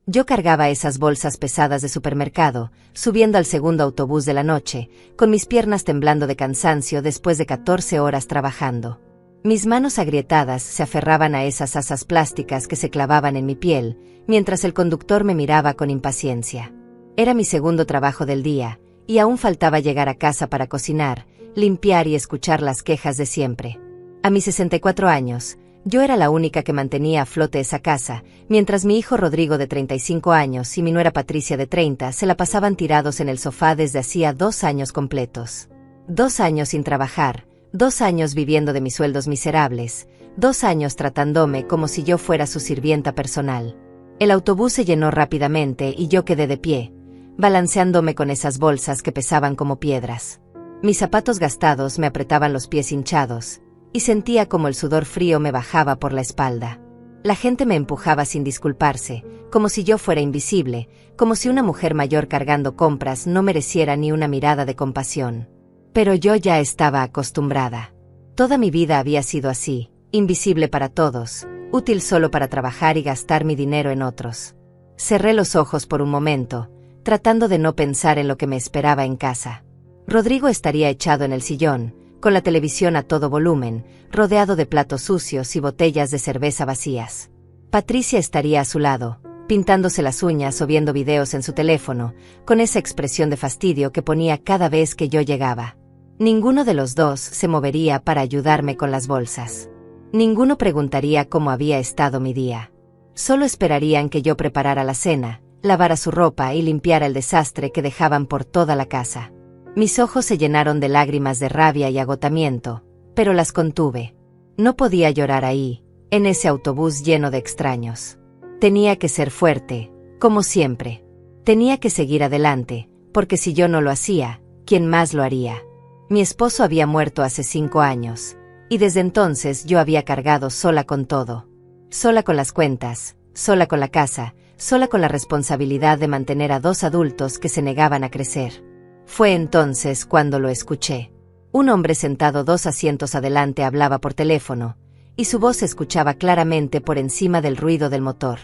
Yo cargaba esas bolsas pesadas de supermercado, subiendo al segundo autobús de la noche, con mis piernas temblando de cansancio después de 14 horas trabajando. Mis manos agrietadas se aferraban a esas asas plásticas que se clavaban en mi piel, mientras el conductor me miraba con impaciencia. Era mi segundo trabajo del día, y aún faltaba llegar a casa para cocinar, limpiar y escuchar las quejas de siempre. A mis 64 años, yo era la única que mantenía a flote esa casa, mientras mi hijo Rodrigo de 35 años y mi nuera Patricia de 30 se la pasaban tirados en el sofá desde hacía 2 años completos. 2 años sin trabajar, 2 años viviendo de mis sueldos miserables, 2 años tratándome como si yo fuera su sirvienta personal. El autobús se llenó rápidamente y yo quedé de pie, balanceándome con esas bolsas que pesaban como piedras. Mis zapatos gastados me apretaban los pies hinchados, y sentía como el sudor frío me bajaba por la espalda. La gente me empujaba sin disculparse, como si yo fuera invisible, como si una mujer mayor cargando compras no mereciera ni una mirada de compasión. Pero yo ya estaba acostumbrada. Toda mi vida había sido así, invisible para todos, útil solo para trabajar y gastar mi dinero en otros. Cerré los ojos por un momento, tratando de no pensar en lo que me esperaba en casa. Rodrigo estaría echado en el sillón, con la televisión a todo volumen, rodeado de platos sucios y botellas de cerveza vacías. Patricia estaría a su lado, pintándose las uñas o viendo videos en su teléfono, con esa expresión de fastidio que ponía cada vez que yo llegaba. Ninguno de los dos se movería para ayudarme con las bolsas. Ninguno preguntaría cómo había estado mi día. Solo esperarían que yo preparara la cena, lavara su ropa y limpiara el desastre que dejaban por toda la casa. Mis ojos se llenaron de lágrimas de rabia y agotamiento, pero las contuve. No podía llorar ahí, en ese autobús lleno de extraños. Tenía que ser fuerte, como siempre. Tenía que seguir adelante, porque si yo no lo hacía, ¿quién más lo haría? Mi esposo había muerto hace 5 años, y desde entonces yo había cargado sola con todo. Sola con las cuentas, sola con la casa, sola con la responsabilidad de mantener a 2 adultos que se negaban a crecer. Fue entonces cuando lo escuché. Un hombre sentado 2 asientos adelante hablaba por teléfono, y su voz se escuchaba claramente por encima del ruido del motor.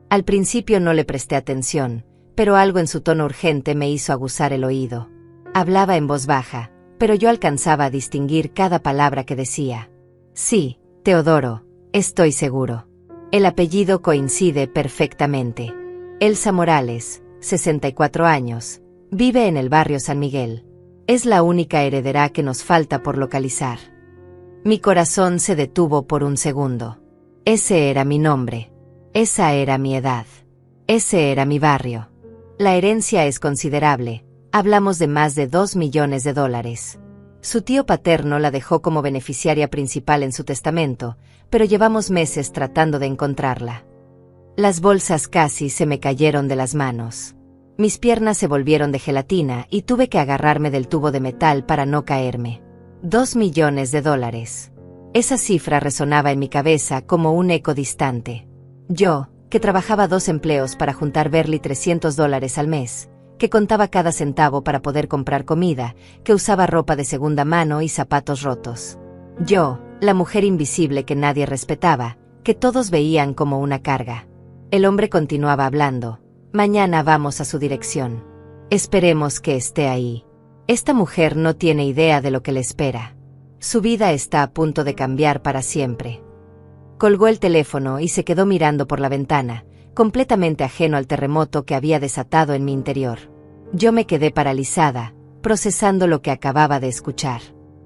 Al principio no le presté atención, pero algo en su tono urgente me hizo aguzar el oído. Hablaba en voz baja, pero yo alcanzaba a distinguir cada palabra que decía. Sí, Teodoro, estoy seguro. El apellido coincide perfectamente. Elsa Morales, 64 años. Vive en el barrio San Miguel. Es la única heredera que nos falta por localizar. Mi corazón se detuvo por un segundo. Ese era mi nombre. Esa era mi edad. Ese era mi barrio. La herencia es considerable. Hablamos de más de $2 millones. Su tío paterno la dejó como beneficiaria principal en su testamento, pero llevamos meses tratando de encontrarla. Las bolsas casi se me cayeron de las manos. Mis piernas se volvieron de gelatina y tuve que agarrarme del tubo de metal para no caerme. $2 millones. Esa cifra resonaba en mi cabeza como un eco distante. Yo, que trabajaba 2 empleos para juntar barely $300 al mes, que contaba cada centavo para poder comprar comida, que usaba ropa de segunda mano y zapatos rotos. Yo, la mujer invisible que nadie respetaba, que todos veían como una carga. El hombre continuaba hablando. Mañana vamos a su dirección. Esperemos que esté ahí. Esta mujer no tiene idea de lo que le espera. Su vida está a punto de cambiar para siempre. Colgó el teléfono y se quedó mirando por la ventana, completamente ajeno al terremoto que había desatado en mi interior. Yo me quedé paralizada, procesando lo que acababa de escuchar.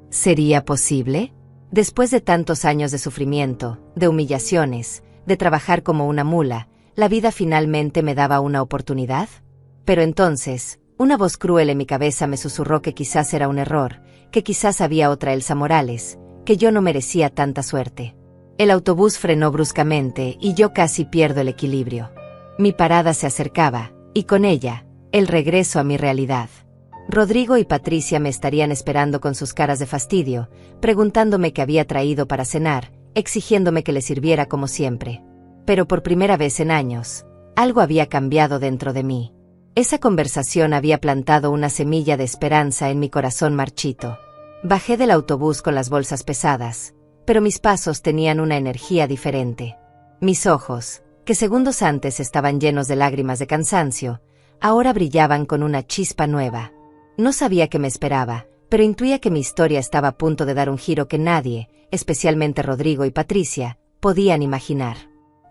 ¿Sería posible? Después de tantos años de sufrimiento, de humillaciones, de trabajar como una mula, ¿la vida finalmente me daba una oportunidad? Pero entonces, una voz cruel en mi cabeza me susurró que quizás era un error, que quizás había otra Elsa Morales, que yo no merecía tanta suerte. El autobús frenó bruscamente y yo casi pierdo el equilibrio. Mi parada se acercaba, y con ella, el regreso a mi realidad. Rodrigo y Patricia me estarían esperando con sus caras de fastidio, preguntándome qué había traído para cenar, exigiéndome que les sirviera como siempre. Pero por primera vez en años, algo había cambiado dentro de mí. Esa conversación había plantado una semilla de esperanza en mi corazón marchito. Bajé del autobús con las bolsas pesadas, pero mis pasos tenían una energía diferente. Mis ojos, que segundos antes estaban llenos de lágrimas de cansancio, ahora brillaban con una chispa nueva. No sabía qué me esperaba, pero intuía que mi historia estaba a punto de dar un giro que nadie, especialmente Rodrigo y Patricia, podían imaginar.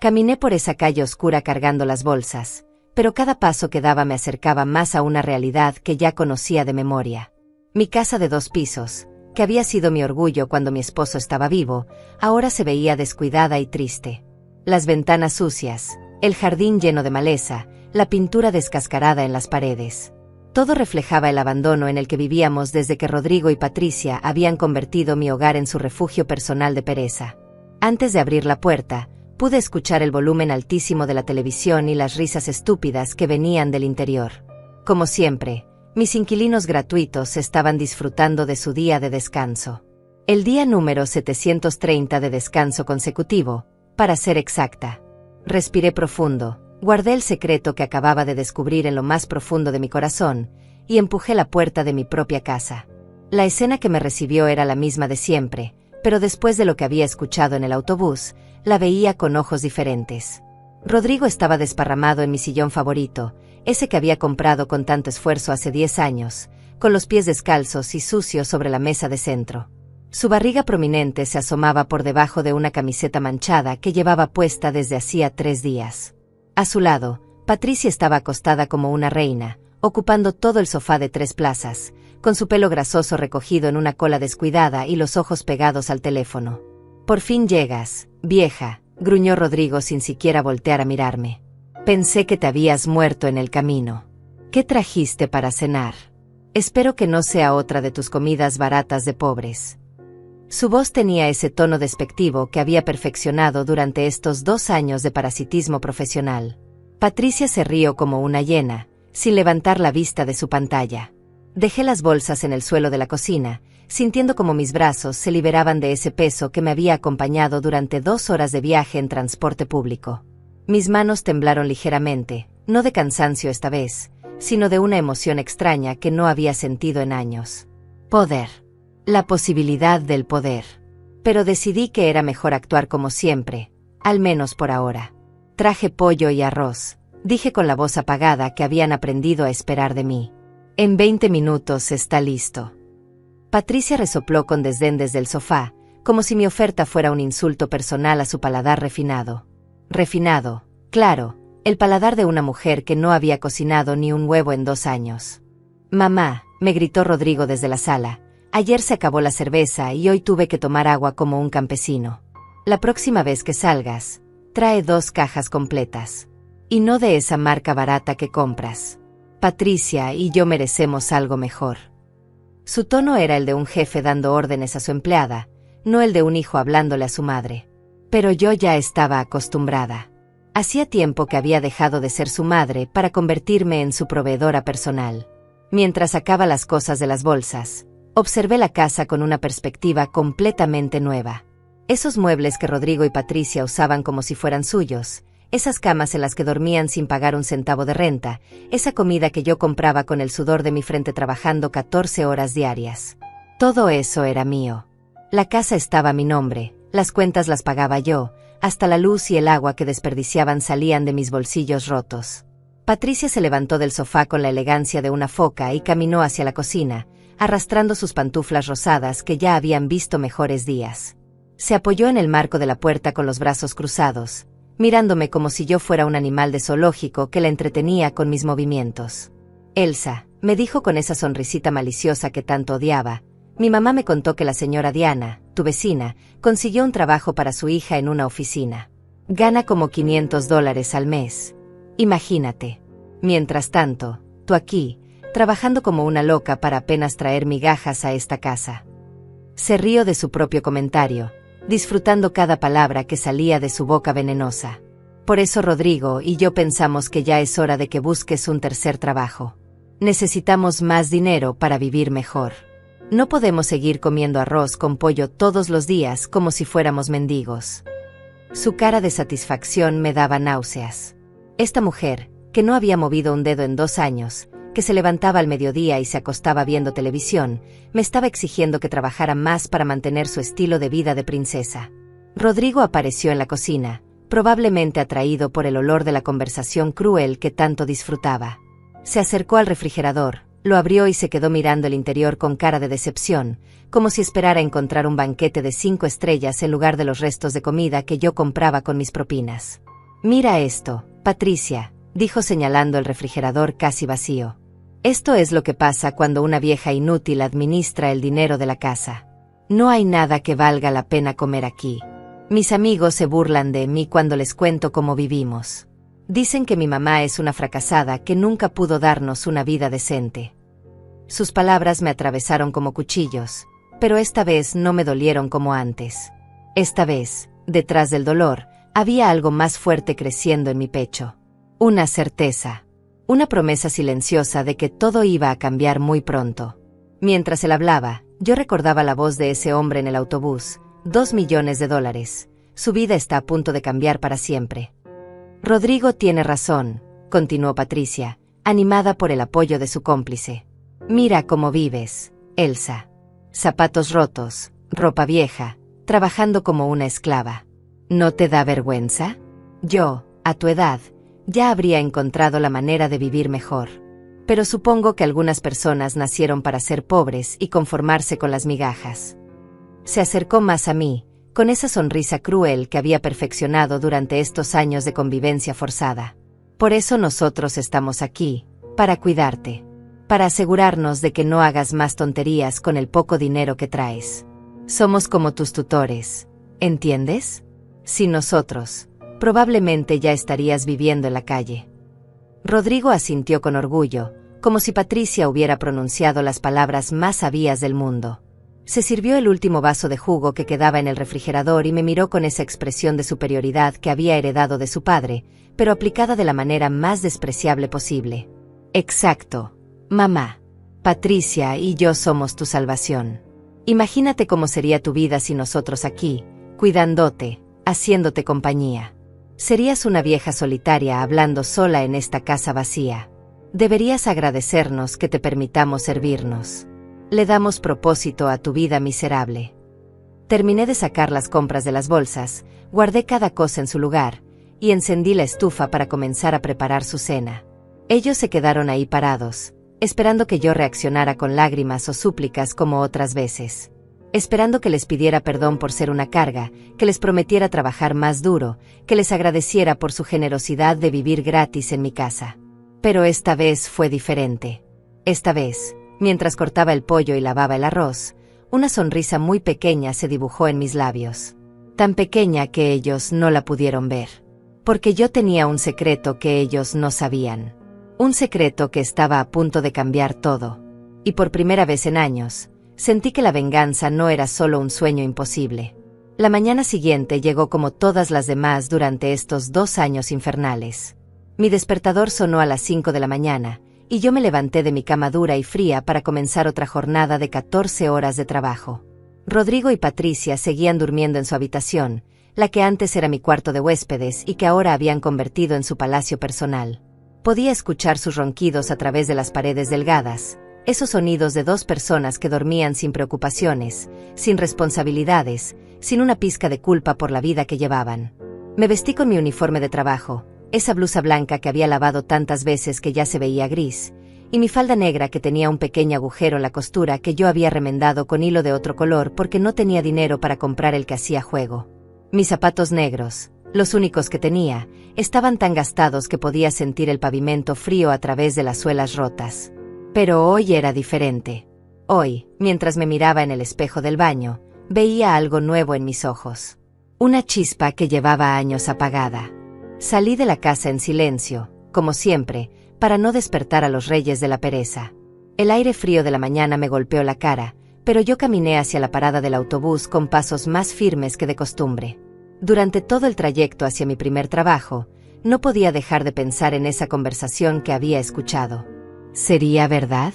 Caminé por esa calle oscura cargando las bolsas, pero cada paso que daba me acercaba más a una realidad que ya conocía de memoria. Mi casa de 2 pisos, que había sido mi orgullo cuando mi esposo estaba vivo, ahora se veía descuidada y triste. Las ventanas sucias, el jardín lleno de maleza, la pintura descascarada en las paredes. Todo reflejaba el abandono en el que vivíamos desde que Rodrigo y Patricia habían convertido mi hogar en su refugio personal de pereza. Antes de abrir la puerta, pude escuchar el volumen altísimo de la televisión y las risas estúpidas que venían del interior. Como siempre, mis inquilinos gratuitos estaban disfrutando de su día de descanso. El día número 730 de descanso consecutivo, para ser exacta. Respiré profundo, guardé el secreto que acababa de descubrir en lo más profundo de mi corazón, y empujé la puerta de mi propia casa. La escena que me recibió era la misma de siempre, pero después de lo que había escuchado en el autobús, la veía con ojos diferentes. Rodrigo estaba desparramado en mi sillón favorito, ese que había comprado con tanto esfuerzo hace 10 años, con los pies descalzos y sucios sobre la mesa de centro. Su barriga prominente se asomaba por debajo de una camiseta manchada que llevaba puesta desde hacía 3 días. A su lado, Patricia estaba acostada como una reina, ocupando todo el sofá de 3 plazas, con su pelo grasoso recogido en una cola descuidada y los ojos pegados al teléfono. «Por fin llegas, vieja», gruñó Rodrigo sin siquiera voltear a mirarme. «Pensé que te habías muerto en el camino. ¿Qué trajiste para cenar? Espero que no sea otra de tus comidas baratas de pobres». Su voz tenía ese tono despectivo que había perfeccionado durante estos 2 años de parasitismo profesional. Patricia se rió como una hiena, sin levantar la vista de su pantalla. Dejé las bolsas en el suelo de la cocina, sintiendo como mis brazos se liberaban de ese peso que me había acompañado durante 2 horas de viaje en transporte público. Mis manos temblaron ligeramente, no de cansancio esta vez, sino de una emoción extraña que no había sentido en años. Poder. La posibilidad del poder. Pero decidí que era mejor actuar como siempre, al menos por ahora. Traje pollo y arroz, dije con la voz apagada que habían aprendido a esperar de mí. En 20 minutos está listo. Patricia resopló con desdén desde el sofá, como si mi oferta fuera un insulto personal a su paladar refinado. Refinado, claro, el paladar de una mujer que no había cocinado ni un huevo en 2 años. «Mamá», me gritó Rodrigo desde la sala, «ayer se acabó la cerveza y hoy tuve que tomar agua como un campesino. La próxima vez que salgas, trae 2 cajas completas. Y no de esa marca barata que compras. Patricia y yo merecemos algo mejor». Su tono era el de un jefe dando órdenes a su empleada, no el de un hijo hablándole a su madre. Pero yo ya estaba acostumbrada. Hacía tiempo que había dejado de ser su madre para convertirme en su proveedora personal. Mientras sacaba las cosas de las bolsas, observé la casa con una perspectiva completamente nueva. Esos muebles que Rodrigo y Patricia usaban como si fueran suyos, esas camas en las que dormían sin pagar un centavo de renta, esa comida que yo compraba con el sudor de mi frente trabajando 14 horas diarias. Todo eso era mío. La casa estaba a mi nombre, las cuentas las pagaba yo, hasta la luz y el agua que desperdiciaban salían de mis bolsillos rotos. Patricia se levantó del sofá con la elegancia de una foca y caminó hacia la cocina, arrastrando sus pantuflas rosadas que ya habían visto mejores días. Se apoyó en el marco de la puerta con los brazos cruzados, mirándome como si yo fuera un animal de zoológico que la entretenía con mis movimientos. «Elsa», me dijo con esa sonrisita maliciosa que tanto odiaba, «mi mamá me contó que la señora Diana, tu vecina, consiguió un trabajo para su hija en una oficina. Gana como $500 al mes. Imagínate. Mientras tanto, tú aquí, trabajando como una loca para apenas traer migajas a esta casa». Se rió de su propio comentario, disfrutando cada palabra que salía de su boca venenosa. «Por eso Rodrigo y yo pensamos que ya es hora de que busques un tercer trabajo. Necesitamos más dinero para vivir mejor. No podemos seguir comiendo arroz con pollo todos los días como si fuéramos mendigos». Su cara de satisfacción me daba náuseas. Esta mujer, que no había movido un dedo en 2 años, que se levantaba al mediodía y se acostaba viendo televisión, me estaba exigiendo que trabajara más para mantener su estilo de vida de princesa. Rodrigo apareció en la cocina, probablemente atraído por el olor de la conversación cruel que tanto disfrutaba. Se acercó al refrigerador, lo abrió y se quedó mirando el interior con cara de decepción, como si esperara encontrar un banquete de 5 estrellas en lugar de los restos de comida que yo compraba con mis propinas. «Mira esto, Patricia», dijo señalando el refrigerador casi vacío. «Esto es lo que pasa cuando una vieja inútil administra el dinero de la casa. No hay nada que valga la pena comer aquí. Mis amigos se burlan de mí cuando les cuento cómo vivimos. Dicen que mi mamá es una fracasada que nunca pudo darnos una vida decente». Sus palabras me atravesaron como cuchillos, pero esta vez no me dolieron como antes. Esta vez, detrás del dolor, había algo más fuerte creciendo en mi pecho. Una certeza. Una promesa silenciosa de que todo iba a cambiar muy pronto. Mientras él hablaba, yo recordaba la voz de ese hombre en el autobús. $2 millones. Su vida está a punto de cambiar para siempre. Rodrigo tiene razón, continuó Patricia, animada por el apoyo de su cómplice. Mira cómo vives, Elsa. Zapatos rotos, ropa vieja, trabajando como una esclava. ¿No te da vergüenza? Yo, a tu edad, ya habría encontrado la manera de vivir mejor. Pero supongo que algunas personas nacieron para ser pobres y conformarse con las migajas. Se acercó más a mí, con esa sonrisa cruel que había perfeccionado durante estos años de convivencia forzada. Por eso nosotros estamos aquí, para cuidarte. Para asegurarnos de que no hagas más tonterías con el poco dinero que traes. Somos como tus tutores, ¿entiendes? Sin nosotros, probablemente ya estarías viviendo en la calle. Rodrigo asintió con orgullo, como si Patricia hubiera pronunciado las palabras más sabias del mundo. Se sirvió el último vaso de jugo que quedaba en el refrigerador y me miró con esa expresión de superioridad que había heredado de su padre, pero aplicada de la manera más despreciable posible. Exacto, mamá. Patricia y yo somos tu salvación. Imagínate cómo sería tu vida sin nosotros aquí, cuidándote, haciéndote compañía. Serías una vieja solitaria hablando sola en esta casa vacía. Deberías agradecernos que te permitamos servirnos. Le damos propósito a tu vida miserable. Terminé de sacar las compras de las bolsas, guardé cada cosa en su lugar, y encendí la estufa para comenzar a preparar su cena. Ellos se quedaron ahí parados, esperando que yo reaccionara con lágrimas o súplicas como otras veces. Esperando que les pidiera perdón por ser una carga, que les prometiera trabajar más duro, que les agradeciera por su generosidad de vivir gratis en mi casa. Pero esta vez fue diferente. Esta vez, mientras cortaba el pollo y lavaba el arroz, una sonrisa muy pequeña se dibujó en mis labios. Tan pequeña que ellos no la pudieron ver. Porque yo tenía un secreto que ellos no sabían. Un secreto que estaba a punto de cambiar todo. Y por primera vez en años, sentí que la venganza no era solo un sueño imposible. La mañana siguiente llegó como todas las demás durante estos 2 años infernales. Mi despertador sonó a las 5 de la mañana, y yo me levanté de mi cama dura y fría para comenzar otra jornada de 14 horas de trabajo. Rodrigo y Patricia seguían durmiendo en su habitación, la que antes era mi cuarto de huéspedes y que ahora habían convertido en su palacio personal. Podía escuchar sus ronquidos a través de las paredes delgadas, esos sonidos de 2 personas que dormían sin preocupaciones, sin responsabilidades, sin una pizca de culpa por la vida que llevaban. Me vestí con mi uniforme de trabajo, esa blusa blanca que había lavado tantas veces que ya se veía gris, y mi falda negra que tenía un pequeño agujero en la costura que yo había remendado con hilo de otro color porque no tenía dinero para comprar el que hacía juego. Mis zapatos negros, los únicos que tenía, estaban tan gastados que podía sentir el pavimento frío a través de las suelas rotas. Pero hoy era diferente. Hoy, mientras me miraba en el espejo del baño, veía algo nuevo en mis ojos. Una chispa que llevaba años apagada. Salí de la casa en silencio, como siempre, para no despertar a los reyes de la pereza. El aire frío de la mañana me golpeó la cara, pero yo caminé hacia la parada del autobús con pasos más firmes que de costumbre. Durante todo el trayecto hacia mi primer trabajo, no podía dejar de pensar en esa conversación que había escuchado. ¿Sería verdad?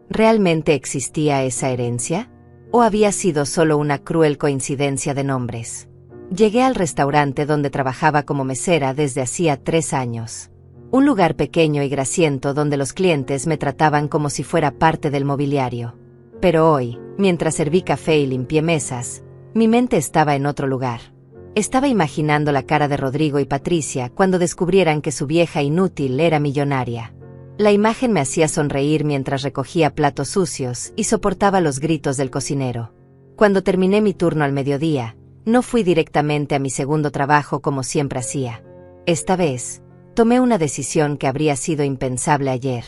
¿Realmente existía esa herencia? ¿O había sido solo una cruel coincidencia de nombres? Llegué al restaurante donde trabajaba como mesera desde hacía 3 años. Un lugar pequeño y grasiento donde los clientes me trataban como si fuera parte del mobiliario. Pero hoy, mientras serví café y limpié mesas, mi mente estaba en otro lugar. Estaba imaginando la cara de Rodrigo y Patricia cuando descubrieran que su vieja inútil era millonaria. La imagen me hacía sonreír mientras recogía platos sucios y soportaba los gritos del cocinero. Cuando terminé mi turno al mediodía, no fui directamente a mi segundo trabajo como siempre hacía. Esta vez, tomé una decisión que habría sido impensable ayer.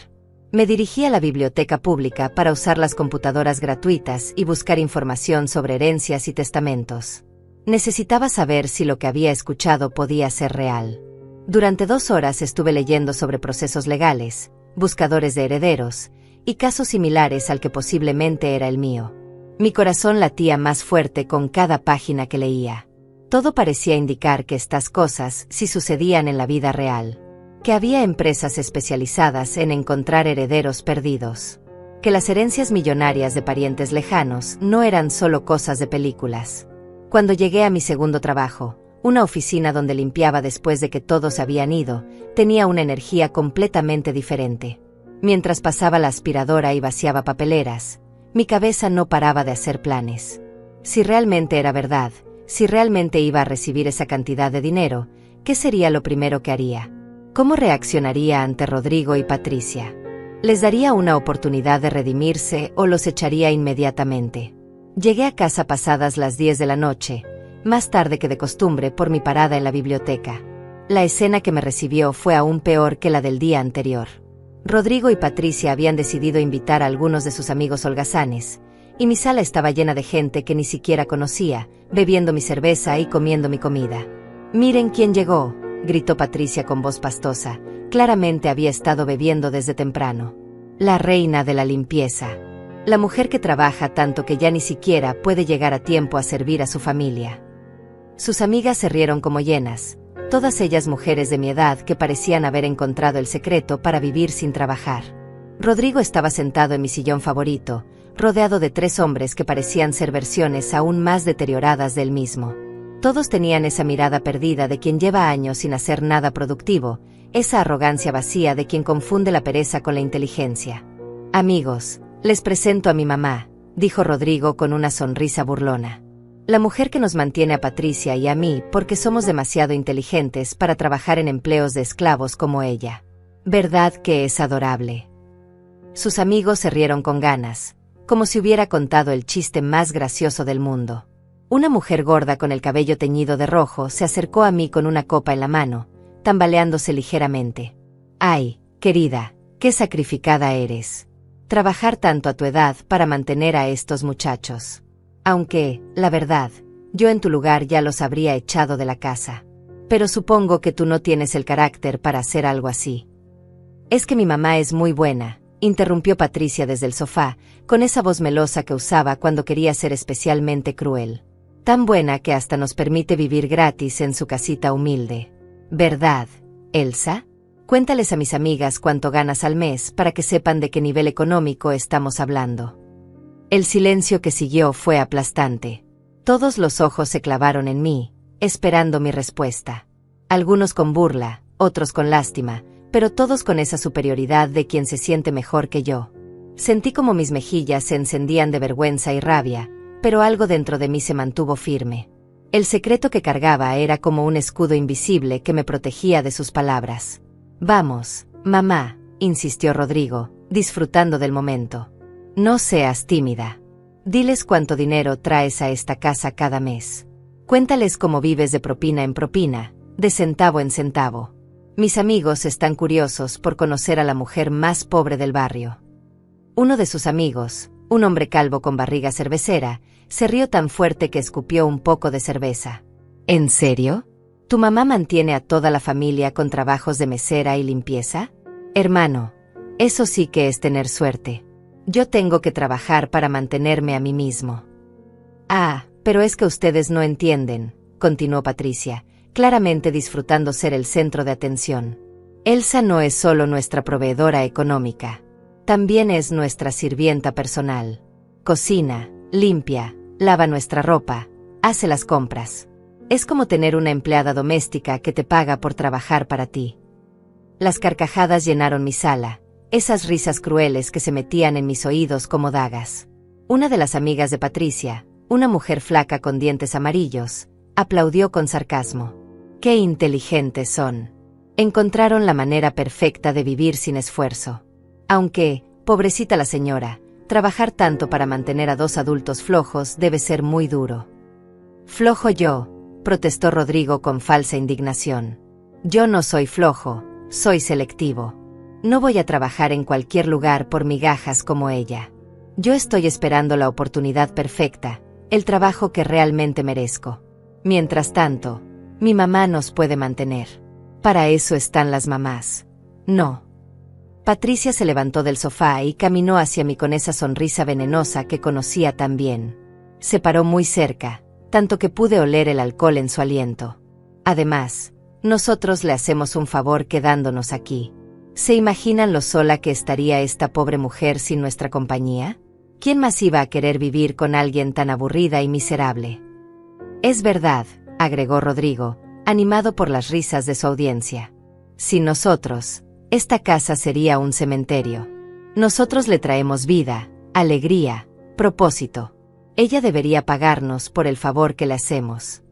Me dirigí a la biblioteca pública para usar las computadoras gratuitas y buscar información sobre herencias y testamentos. Necesitaba saber si lo que había escuchado podía ser real. Durante 2 horas estuve leyendo sobre procesos legales, buscadores de herederos, y casos similares al que posiblemente era el mío. Mi corazón latía más fuerte con cada página que leía. Todo parecía indicar que estas cosas sí sucedían en la vida real. Que había empresas especializadas en encontrar herederos perdidos. Que las herencias millonarias de parientes lejanos no eran solo cosas de películas. Cuando llegué a mi segundo trabajo, una oficina donde limpiaba después de que todos habían ido, tenía una energía completamente diferente. Mientras pasaba la aspiradora y vaciaba papeleras, mi cabeza no paraba de hacer planes. Si realmente era verdad, si realmente iba a recibir esa cantidad de dinero, ¿qué sería lo primero que haría? ¿Cómo reaccionaría ante Rodrigo y Patricia? ¿Les daría una oportunidad de redimirse o los echaría inmediatamente? Llegué a casa pasadas las 10 de la noche, más tarde que de costumbre por mi parada en la biblioteca. La escena que me recibió fue aún peor que la del día anterior. Rodrigo y Patricia habían decidido invitar a algunos de sus amigos holgazanes, y mi sala estaba llena de gente que ni siquiera conocía, bebiendo mi cerveza y comiendo mi comida. «Miren quién llegó», gritó Patricia con voz pastosa. Claramente había estado bebiendo desde temprano. La reina de la limpieza. La mujer que trabaja tanto que ya ni siquiera puede llegar a tiempo a servir a su familia. Sus amigas se rieron como hienas, todas ellas mujeres de mi edad que parecían haber encontrado el secreto para vivir sin trabajar. Rodrigo estaba sentado en mi sillón favorito, rodeado de 3 hombres que parecían ser versiones aún más deterioradas del mismo. Todos tenían esa mirada perdida de quien lleva años sin hacer nada productivo, esa arrogancia vacía de quien confunde la pereza con la inteligencia. «Amigos, les presento a mi mamá», dijo Rodrigo con una sonrisa burlona. «La mujer que nos mantiene a Patricia y a mí porque somos demasiado inteligentes para trabajar en empleos de esclavos como ella. ¿Verdad que es adorable?». Sus amigos se rieron con ganas, como si hubiera contado el chiste más gracioso del mundo. Una mujer gorda con el cabello teñido de rojo se acercó a mí con una copa en la mano, tambaleándose ligeramente. «Ay, querida, qué sacrificada eres. Trabajar tanto a tu edad para mantener a estos muchachos. Aunque, la verdad, yo en tu lugar ya los habría echado de la casa. Pero supongo que tú no tienes el carácter para hacer algo así». «Es que mi mamá es muy buena», interrumpió Patricia desde el sofá, con esa voz melosa que usaba cuando quería ser especialmente cruel. «Tan buena que hasta nos permite vivir gratis en su casita humilde. ¿Verdad, Elsa? Cuéntales a mis amigas cuánto ganas al mes para que sepan de qué nivel económico estamos hablando». El silencio que siguió fue aplastante. Todos los ojos se clavaron en mí, esperando mi respuesta. Algunos con burla, otros con lástima, pero todos con esa superioridad de quien se siente mejor que yo. Sentí como mis mejillas se encendían de vergüenza y rabia, pero algo dentro de mí se mantuvo firme. El secreto que cargaba era como un escudo invisible que me protegía de sus palabras. «Vamos, mamá», insistió Rodrigo, disfrutando del momento. «No seas tímida. Diles cuánto dinero traes a esta casa cada mes. Cuéntales cómo vives de propina en propina, de centavo en centavo. Mis amigos están curiosos por conocer a la mujer más pobre del barrio». Uno de sus amigos, un hombre calvo con barriga cervecera, se rió tan fuerte que escupió un poco de cerveza. «¿En serio? ¿Tu mamá mantiene a toda la familia con trabajos de mesera y limpieza? Hermano, eso sí que es tener suerte. Yo tengo que trabajar para mantenerme a mí mismo». «Ah, pero es que ustedes no entienden», continuó Patricia, claramente disfrutando ser el centro de atención. «Elsa no es solo nuestra proveedora económica. También es nuestra sirvienta personal. Cocina, limpia, lava nuestra ropa, hace las compras. Es como tener una empleada doméstica que te paga por trabajar para ti». Las carcajadas llenaron mi sala, esas risas crueles que se metían en mis oídos como dagas. Una de las amigas de Patricia, una mujer flaca con dientes amarillos, aplaudió con sarcasmo. ¡Qué inteligentes son! Encontraron la manera perfecta de vivir sin esfuerzo. Aunque, pobrecita la señora, trabajar tanto para mantener a dos adultos flojos debe ser muy duro. «Flojo yo», protestó Rodrigo con falsa indignación. «Yo no soy flojo, soy selectivo. No voy a trabajar en cualquier lugar por migajas como ella. Yo estoy esperando la oportunidad perfecta, el trabajo que realmente merezco. Mientras tanto, mi mamá nos puede mantener. Para eso están las mamás. No». Patricia se levantó del sofá y caminó hacia mí con esa sonrisa venenosa que conocía tan bien. Se paró muy cerca, tanto que pude oler el alcohol en su aliento. Además, nosotros le hacemos un favor quedándonos aquí. ¿Se imaginan lo sola que estaría esta pobre mujer sin nuestra compañía? ¿Quién más iba a querer vivir con alguien tan aburrida y miserable? Es verdad, agregó Rodrigo, animado por las risas de su audiencia. Sin nosotros, esta casa sería un cementerio. Nosotros le traemos vida, alegría, propósito. Ella debería pagarnos por el favor que le hacemos.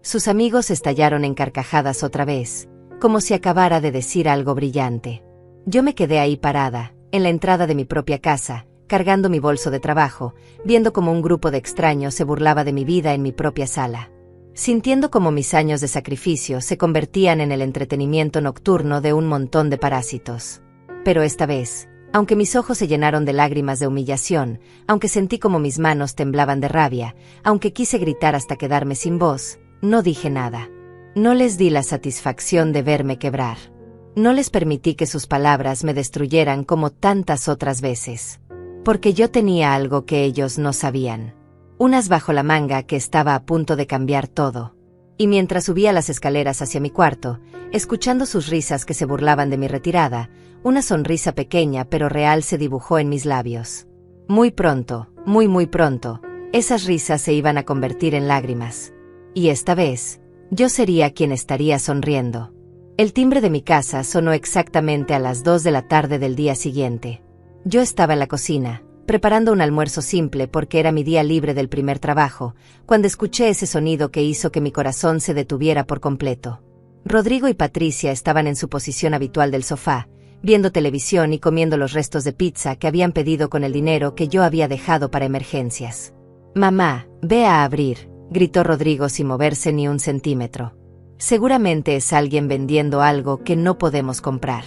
Sus amigos estallaron en carcajadas otra vez, como si acabara de decir algo brillante. Yo me quedé ahí parada, en la entrada de mi propia casa, cargando mi bolso de trabajo, viendo como un grupo de extraños se burlaba de mi vida en mi propia sala. Sintiendo como mis años de sacrificio se convertían en el entretenimiento nocturno de un montón de parásitos. Pero esta vez, aunque mis ojos se llenaron de lágrimas de humillación, aunque sentí como mis manos temblaban de rabia, aunque quise gritar hasta quedarme sin voz, no dije nada. No les di la satisfacción de verme quebrar. No les permití que sus palabras me destruyeran como tantas otras veces. Porque yo tenía algo que ellos no sabían. Un as bajo la manga que estaba a punto de cambiar todo. Y mientras subía las escaleras hacia mi cuarto, escuchando sus risas que se burlaban de mi retirada, una sonrisa pequeña pero real se dibujó en mis labios. Muy pronto, muy pronto, esas risas se iban a convertir en lágrimas. Y esta vez, yo sería quien estaría sonriendo. El timbre de mi casa sonó exactamente a las 2 de la tarde del día siguiente. Yo estaba en la cocina, preparando un almuerzo simple porque era mi día libre del primer trabajo, cuando escuché ese sonido que hizo que mi corazón se detuviera por completo. Rodrigo y Patricia estaban en su posición habitual del sofá, viendo televisión y comiendo los restos de pizza que habían pedido con el dinero que yo había dejado para emergencias. «Mamá, ve a abrir», gritó Rodrigo sin moverse ni un centímetro. «Seguramente es alguien vendiendo algo que no podemos comprar».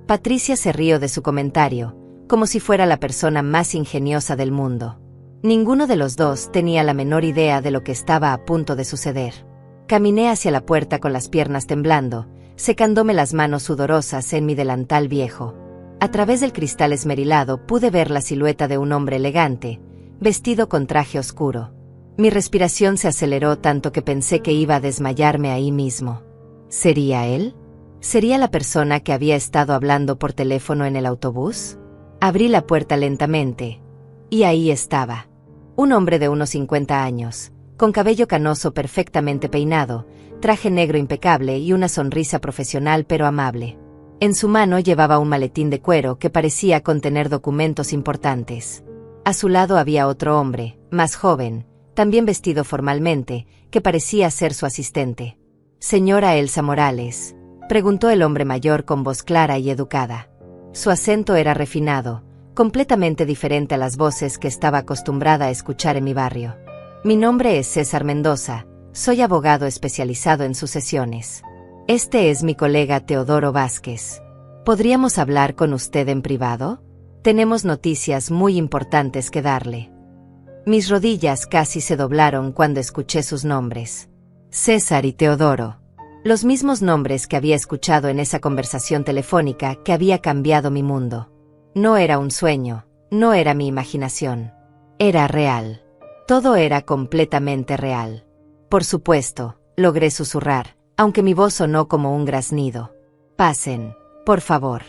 Patricia se rió de su comentario, como si fuera la persona más ingeniosa del mundo. Ninguno de los dos tenía la menor idea de lo que estaba a punto de suceder. Caminé hacia la puerta con las piernas temblando, secándome las manos sudorosas en mi delantal viejo. A través del cristal esmerilado pude ver la silueta de un hombre elegante, vestido con traje oscuro. Mi respiración se aceleró tanto que pensé que iba a desmayarme ahí mismo. ¿Sería él? ¿Sería la persona que había estado hablando por teléfono en el autobús? Abrí la puerta lentamente, y ahí estaba. Un hombre de unos 50 años, con cabello canoso perfectamente peinado, traje negro impecable y una sonrisa profesional pero amable. En su mano llevaba un maletín de cuero que parecía contener documentos importantes. A su lado había otro hombre, más joven, también vestido formalmente, que parecía ser su asistente. «Señora Elsa Morales», preguntó el hombre mayor con voz clara y educada. Su acento era refinado, completamente diferente a las voces que estaba acostumbrada a escuchar en mi barrio. «Mi nombre es César Mendoza, soy abogado especializado en sucesiones. Este es mi colega Teodoro Vázquez. ¿Podríamos hablar con usted en privado? Tenemos noticias muy importantes que darle». Mis rodillas casi se doblaron cuando escuché sus nombres. César y Teodoro. Los mismos nombres que había escuchado en esa conversación telefónica que había cambiado mi mundo. No era un sueño, no era mi imaginación. Era real. Todo era completamente real. Por supuesto, logré susurrar, aunque mi voz sonó como un graznido. «Pasen, por favor».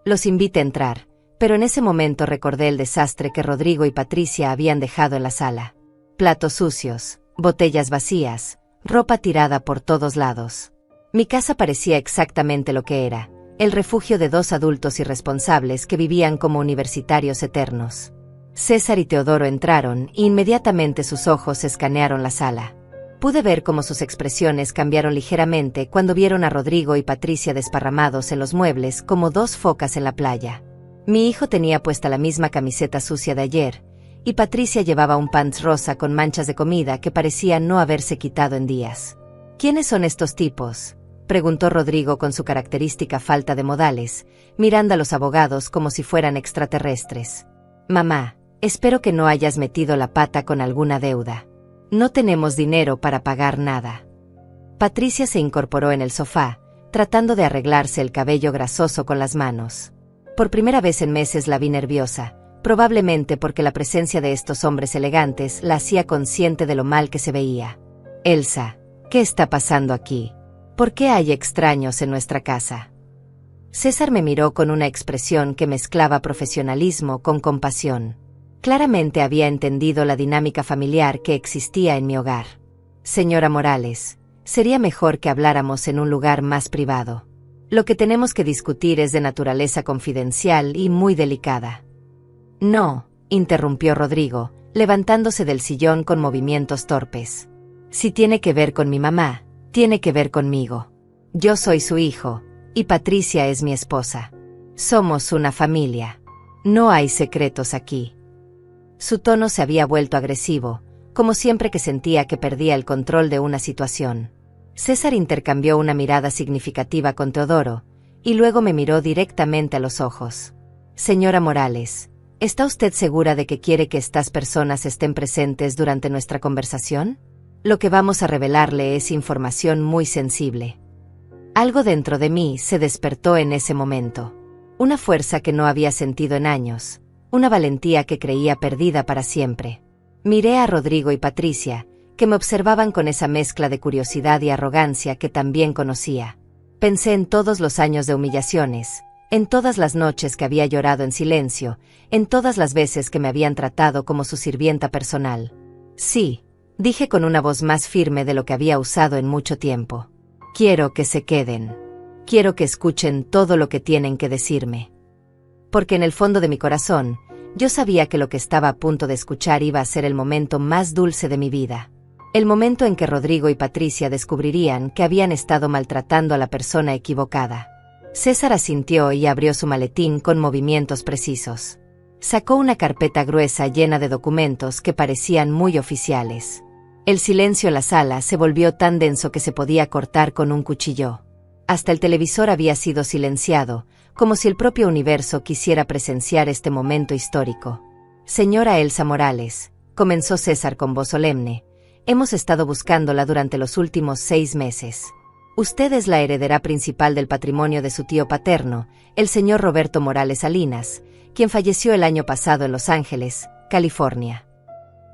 Los invité a entrar, pero en ese momento recordé el desastre que Rodrigo y Patricia habían dejado en la sala. Platos sucios, botellas vacías, ropa tirada por todos lados. Mi casa parecía exactamente lo que era, el refugio de dos adultos irresponsables que vivían como universitarios eternos. César y Teodoro entraron y inmediatamente sus ojos escanearon la sala. Pude ver cómo sus expresiones cambiaron ligeramente cuando vieron a Rodrigo y Patricia desparramados en los muebles como dos focas en la playa. Mi hijo tenía puesta la misma camiseta sucia de ayer, y Patricia llevaba un pants rosa con manchas de comida que parecía no haberse quitado en días. ¿Quiénes son estos tipos?, preguntó Rodrigo con su característica falta de modales, mirando a los abogados como si fueran extraterrestres. Mamá, espero que no hayas metido la pata con alguna deuda. No tenemos dinero para pagar nada. Patricia se incorporó en el sofá, tratando de arreglarse el cabello grasoso con las manos. Por primera vez en meses la vi nerviosa, probablemente porque la presencia de estos hombres elegantes la hacía consciente de lo mal que se veía. Elsa, ¿qué está pasando aquí? ¿Por qué hay extraños en nuestra casa? César me miró con una expresión que mezclaba profesionalismo con compasión. Claramente había entendido la dinámica familiar que existía en mi hogar. Señora Morales, sería mejor que habláramos en un lugar más privado. Lo que tenemos que discutir es de naturaleza confidencial y muy delicada. No, interrumpió Rodrigo, levantándose del sillón con movimientos torpes. Si tiene que ver con mi mamá, tiene que ver conmigo. Yo soy su hijo, y Patricia es mi esposa. Somos una familia. No hay secretos aquí. Su tono se había vuelto agresivo, como siempre que sentía que perdía el control de una situación. César intercambió una mirada significativa con Teodoro, y luego me miró directamente a los ojos. Señora Morales, ¿está usted segura de que quiere que estas personas estén presentes durante nuestra conversación? Lo que vamos a revelarle es información muy sensible. Algo dentro de mí se despertó en ese momento. Una fuerza que no había sentido en años. Una valentía que creía perdida para siempre. Miré a Rodrigo y Patricia, que me observaban con esa mezcla de curiosidad y arrogancia que también conocía. Pensé en todos los años de humillaciones, en todas las noches que había llorado en silencio, en todas las veces que me habían tratado como su sirvienta personal. Sí, dije con una voz más firme de lo que había usado en mucho tiempo. Quiero que se queden. Quiero que escuchen todo lo que tienen que decirme. Porque en el fondo de mi corazón, yo sabía que lo que estaba a punto de escuchar iba a ser el momento más dulce de mi vida. El momento en que Rodrigo y Patricia descubrirían que habían estado maltratando a la persona equivocada. César asintió y abrió su maletín con movimientos precisos. Sacó una carpeta gruesa llena de documentos que parecían muy oficiales. El silencio en la sala se volvió tan denso que se podía cortar con un cuchillo. Hasta el televisor había sido silenciado, como si el propio universo quisiera presenciar este momento histórico. Señora Elsa Morales, comenzó César con voz solemne, hemos estado buscándola durante los últimos 6 meses. Usted es la heredera principal del patrimonio de su tío paterno, el señor Roberto Morales Salinas, quien falleció el año pasado en Los Ángeles, California.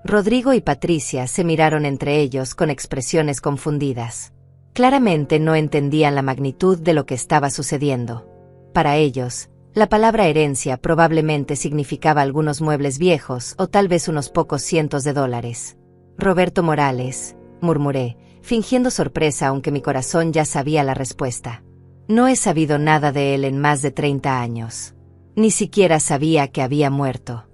Rodrigo y Patricia se miraron entre ellos con expresiones confundidas. Claramente no entendían la magnitud de lo que estaba sucediendo. Para ellos, la palabra herencia probablemente significaba algunos muebles viejos o tal vez unos pocos cientos de dólares. Roberto Morales, murmuré, fingiendo sorpresa aunque mi corazón ya sabía la respuesta. No he sabido nada de él en más de 30 años. Ni siquiera sabía que había muerto.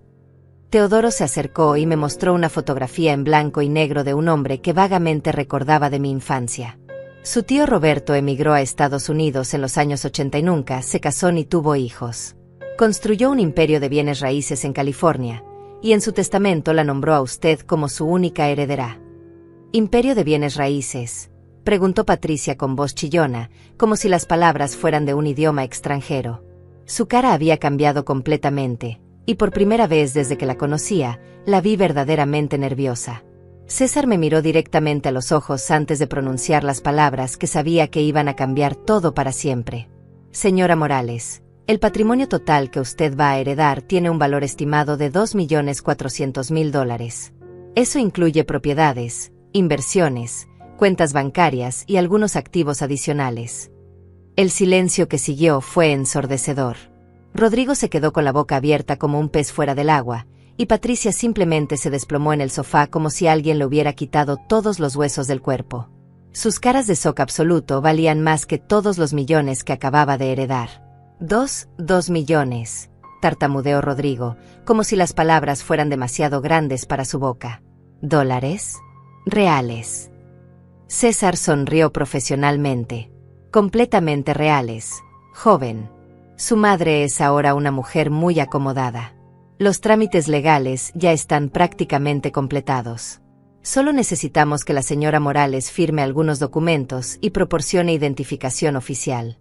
Teodoro se acercó y me mostró una fotografía en blanco y negro de un hombre que vagamente recordaba de mi infancia. Su tío Roberto emigró a Estados Unidos en los años 80 y nunca se casó ni tuvo hijos. Construyó un imperio de bienes raíces en California, y en su testamento la nombró a usted como su única heredera. ¿Imperio de bienes raíces?, preguntó Patricia con voz chillona, como si las palabras fueran de un idioma extranjero. Su cara había cambiado completamente, y por primera vez desde que la conocía, la vi verdaderamente nerviosa. César me miró directamente a los ojos antes de pronunciar las palabras que sabía que iban a cambiar todo para siempre. Señora Morales, el patrimonio total que usted va a heredar tiene un valor estimado de $2.400.000. Eso incluye propiedades, inversiones, cuentas bancarias y algunos activos adicionales. El silencio que siguió fue ensordecedor. Rodrigo se quedó con la boca abierta como un pez fuera del agua, y Patricia simplemente se desplomó en el sofá como si alguien le hubiera quitado todos los huesos del cuerpo. Sus caras de shock absoluto valían más que todos los millones que acababa de heredar. «2 millones», tartamudeó Rodrigo, como si las palabras fueran demasiado grandes para su boca. «¿Dólares? Reales». César sonrió profesionalmente. Completamente reales. Joven. Su madre es ahora una mujer muy acomodada. Los trámites legales ya están prácticamente completados. Solo necesitamos que la señora Morales firme algunos documentos y proporcione identificación oficial.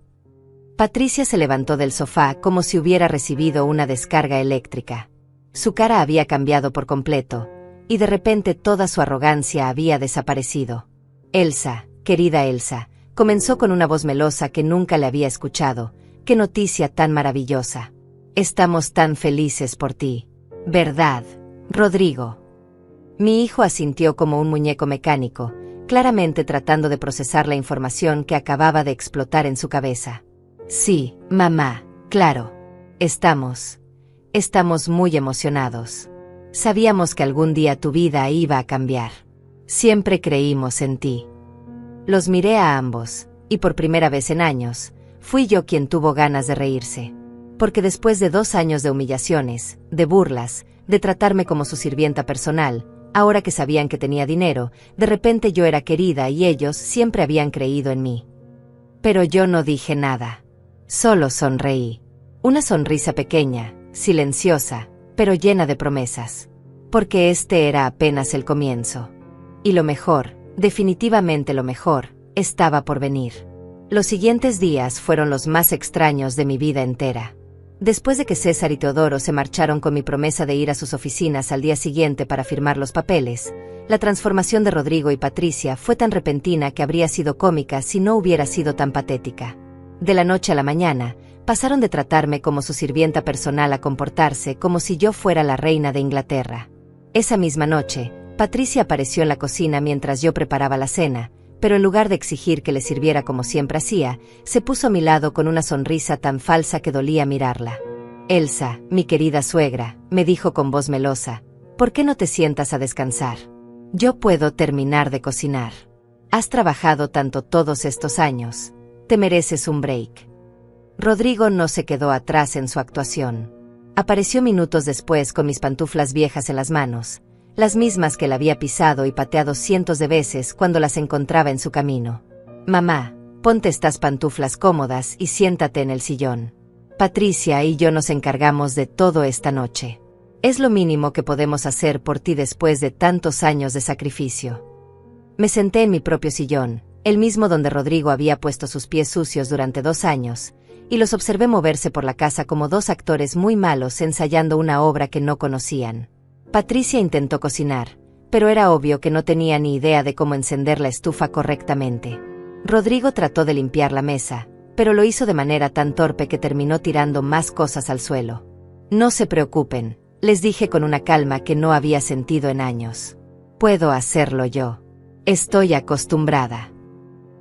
Patricia se levantó del sofá como si hubiera recibido una descarga eléctrica. Su cara había cambiado por completo, y de repente toda su arrogancia había desaparecido. Elsa, querida Elsa, comenzó con una voz melosa que nunca le había escuchado. ¡Qué noticia tan maravillosa! Estamos tan felices por ti. ¿Verdad, Rodrigo? Mi hijo asintió como un muñeco mecánico, claramente tratando de procesar la información que acababa de explotar en su cabeza. Sí, mamá, claro. Estamos muy emocionados. Sabíamos que algún día tu vida iba a cambiar. Siempre creímos en ti. Los miré a ambos, y por primera vez en años, fui yo quien tuvo ganas de reírse. Porque después de 2 años de humillaciones, de burlas, de tratarme como su sirvienta personal, ahora que sabían que tenía dinero, de repente yo era querida y ellos siempre habían creído en mí. Pero yo no dije nada. Solo sonreí. Una sonrisa pequeña, silenciosa, pero llena de promesas. Porque este era apenas el comienzo. Y lo mejor, definitivamente lo mejor, estaba por venir. Los siguientes días fueron los más extraños de mi vida entera. Después de que César y Teodoro se marcharon con mi promesa de ir a sus oficinas al día siguiente para firmar los papeles, la transformación de Rodrigo y Patricia fue tan repentina que habría sido cómica si no hubiera sido tan patética. De la noche a la mañana, pasaron de tratarme como su sirvienta personal a comportarse como si yo fuera la reina de Inglaterra. Esa misma noche, Patricia apareció en la cocina mientras yo preparaba la cena, pero en lugar de exigir que le sirviera como siempre hacía, se puso a mi lado con una sonrisa tan falsa que dolía mirarla. Elsa, mi querida suegra, me dijo con voz melosa, ¿por qué no te sientas a descansar? Yo puedo terminar de cocinar. Has trabajado tanto todos estos años. Te mereces un break. Rodrigo no se quedó atrás en su actuación. Apareció minutos después con mis pantuflas viejas en las manos, las mismas que él había pisado y pateado cientos de veces cuando las encontraba en su camino. Mamá, ponte estas pantuflas cómodas y siéntate en el sillón. Patricia y yo nos encargamos de todo esta noche. Es lo mínimo que podemos hacer por ti después de tantos años de sacrificio. Me senté en mi propio sillón, el mismo donde Rodrigo había puesto sus pies sucios durante 2 años, y los observé moverse por la casa como 2 actores muy malos ensayando una obra que no conocían. Patricia intentó cocinar, pero era obvio que no tenía ni idea de cómo encender la estufa correctamente. Rodrigo trató de limpiar la mesa, pero lo hizo de manera tan torpe que terminó tirando más cosas al suelo. No se preocupen, les dije con una calma que no había sentido en años. Puedo hacerlo yo. Estoy acostumbrada.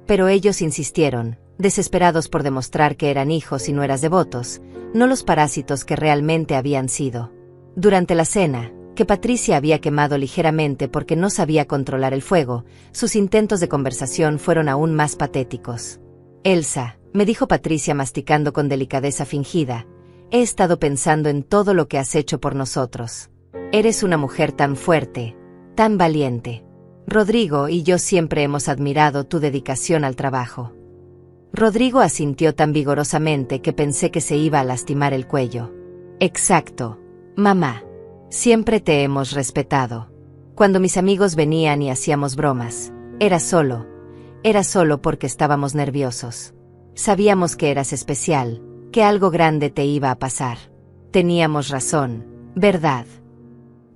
Pero ellos insistieron, desesperados por demostrar que eran hijos y nueras devotos, no los parásitos que realmente habían sido. Durante la cena, que Patricia había quemado ligeramente porque no sabía controlar el fuego, sus intentos de conversación fueron aún más patéticos. Elsa, me dijo Patricia masticando con delicadeza fingida, he estado pensando en todo lo que has hecho por nosotros. Eres una mujer tan fuerte, tan valiente. Rodrigo y yo siempre hemos admirado tu dedicación al trabajo. Rodrigo asintió tan vigorosamente que pensé que se iba a lastimar el cuello. Exacto, mamá. Siempre te hemos respetado. Cuando mis amigos venían y hacíamos bromas, era solo porque estábamos nerviosos. Sabíamos que eras especial, que algo grande te iba a pasar. Teníamos razón, ¿verdad?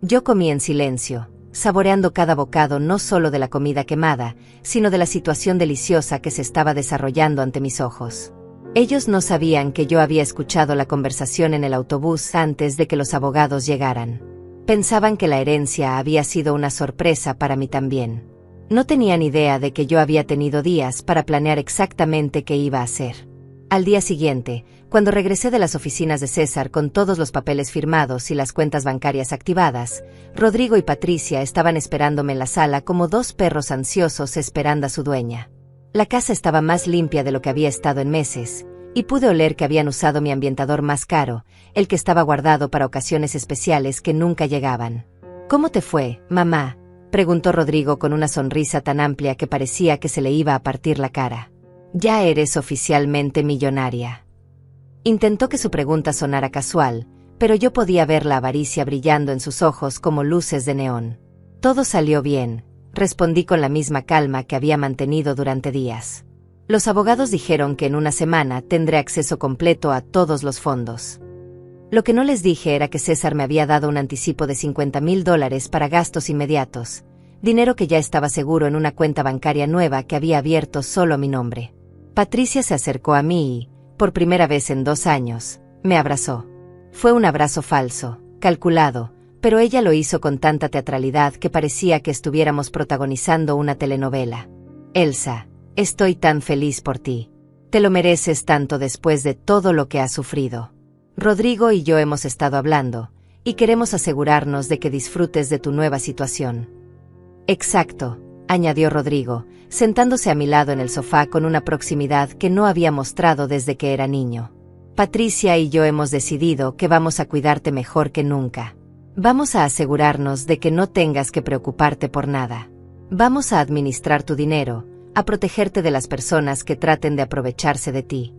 Yo comí en silencio, saboreando cada bocado no solo de la comida quemada, sino de la situación deliciosa que se estaba desarrollando ante mis ojos. Ellos no sabían que yo había escuchado la conversación en el autobús antes de que los abogados llegaran. Pensaban que la herencia había sido una sorpresa para mí también. No tenían idea de que yo había tenido días para planear exactamente qué iba a hacer. Al día siguiente, cuando regresé de las oficinas de César con todos los papeles firmados y las cuentas bancarias activadas, Rodrigo y Patricia estaban esperándome en la sala como 2 perros ansiosos esperando a su dueña. La casa estaba más limpia de lo que había estado en meses, y pude oler que habían usado mi ambientador más caro, el que estaba guardado para ocasiones especiales que nunca llegaban. ¿Cómo te fue, mamá? Preguntó Rodrigo con una sonrisa tan amplia que parecía que se le iba a partir la cara. Ya eres oficialmente millonaria. Intentó que su pregunta sonara casual, pero yo podía ver la avaricia brillando en sus ojos como luces de neón. Todo salió bien, respondí con la misma calma que había mantenido durante días. Los abogados dijeron que en una semana tendré acceso completo a todos los fondos. Lo que no les dije era que César me había dado un anticipo de $50,000 para gastos inmediatos, dinero que ya estaba seguro en una cuenta bancaria nueva que había abierto solo a mi nombre. Patricia se acercó a mí y, por primera vez en 2 años, me abrazó. Fue un abrazo falso, calculado, pero ella lo hizo con tanta teatralidad que parecía que estuviéramos protagonizando una telenovela. Elsa, estoy tan feliz por ti. Te lo mereces tanto después de todo lo que has sufrido. Rodrigo y yo hemos estado hablando, y queremos asegurarnos de que disfrutes de tu nueva situación. Exacto, añadió Rodrigo, sentándose a mi lado en el sofá con una proximidad que no había mostrado desde que era niño. Patricia y yo hemos decidido que vamos a cuidarte mejor que nunca. Vamos a asegurarnos de que no tengas que preocuparte por nada. Vamos a administrar tu dinero, a protegerte de las personas que traten de aprovecharse de ti.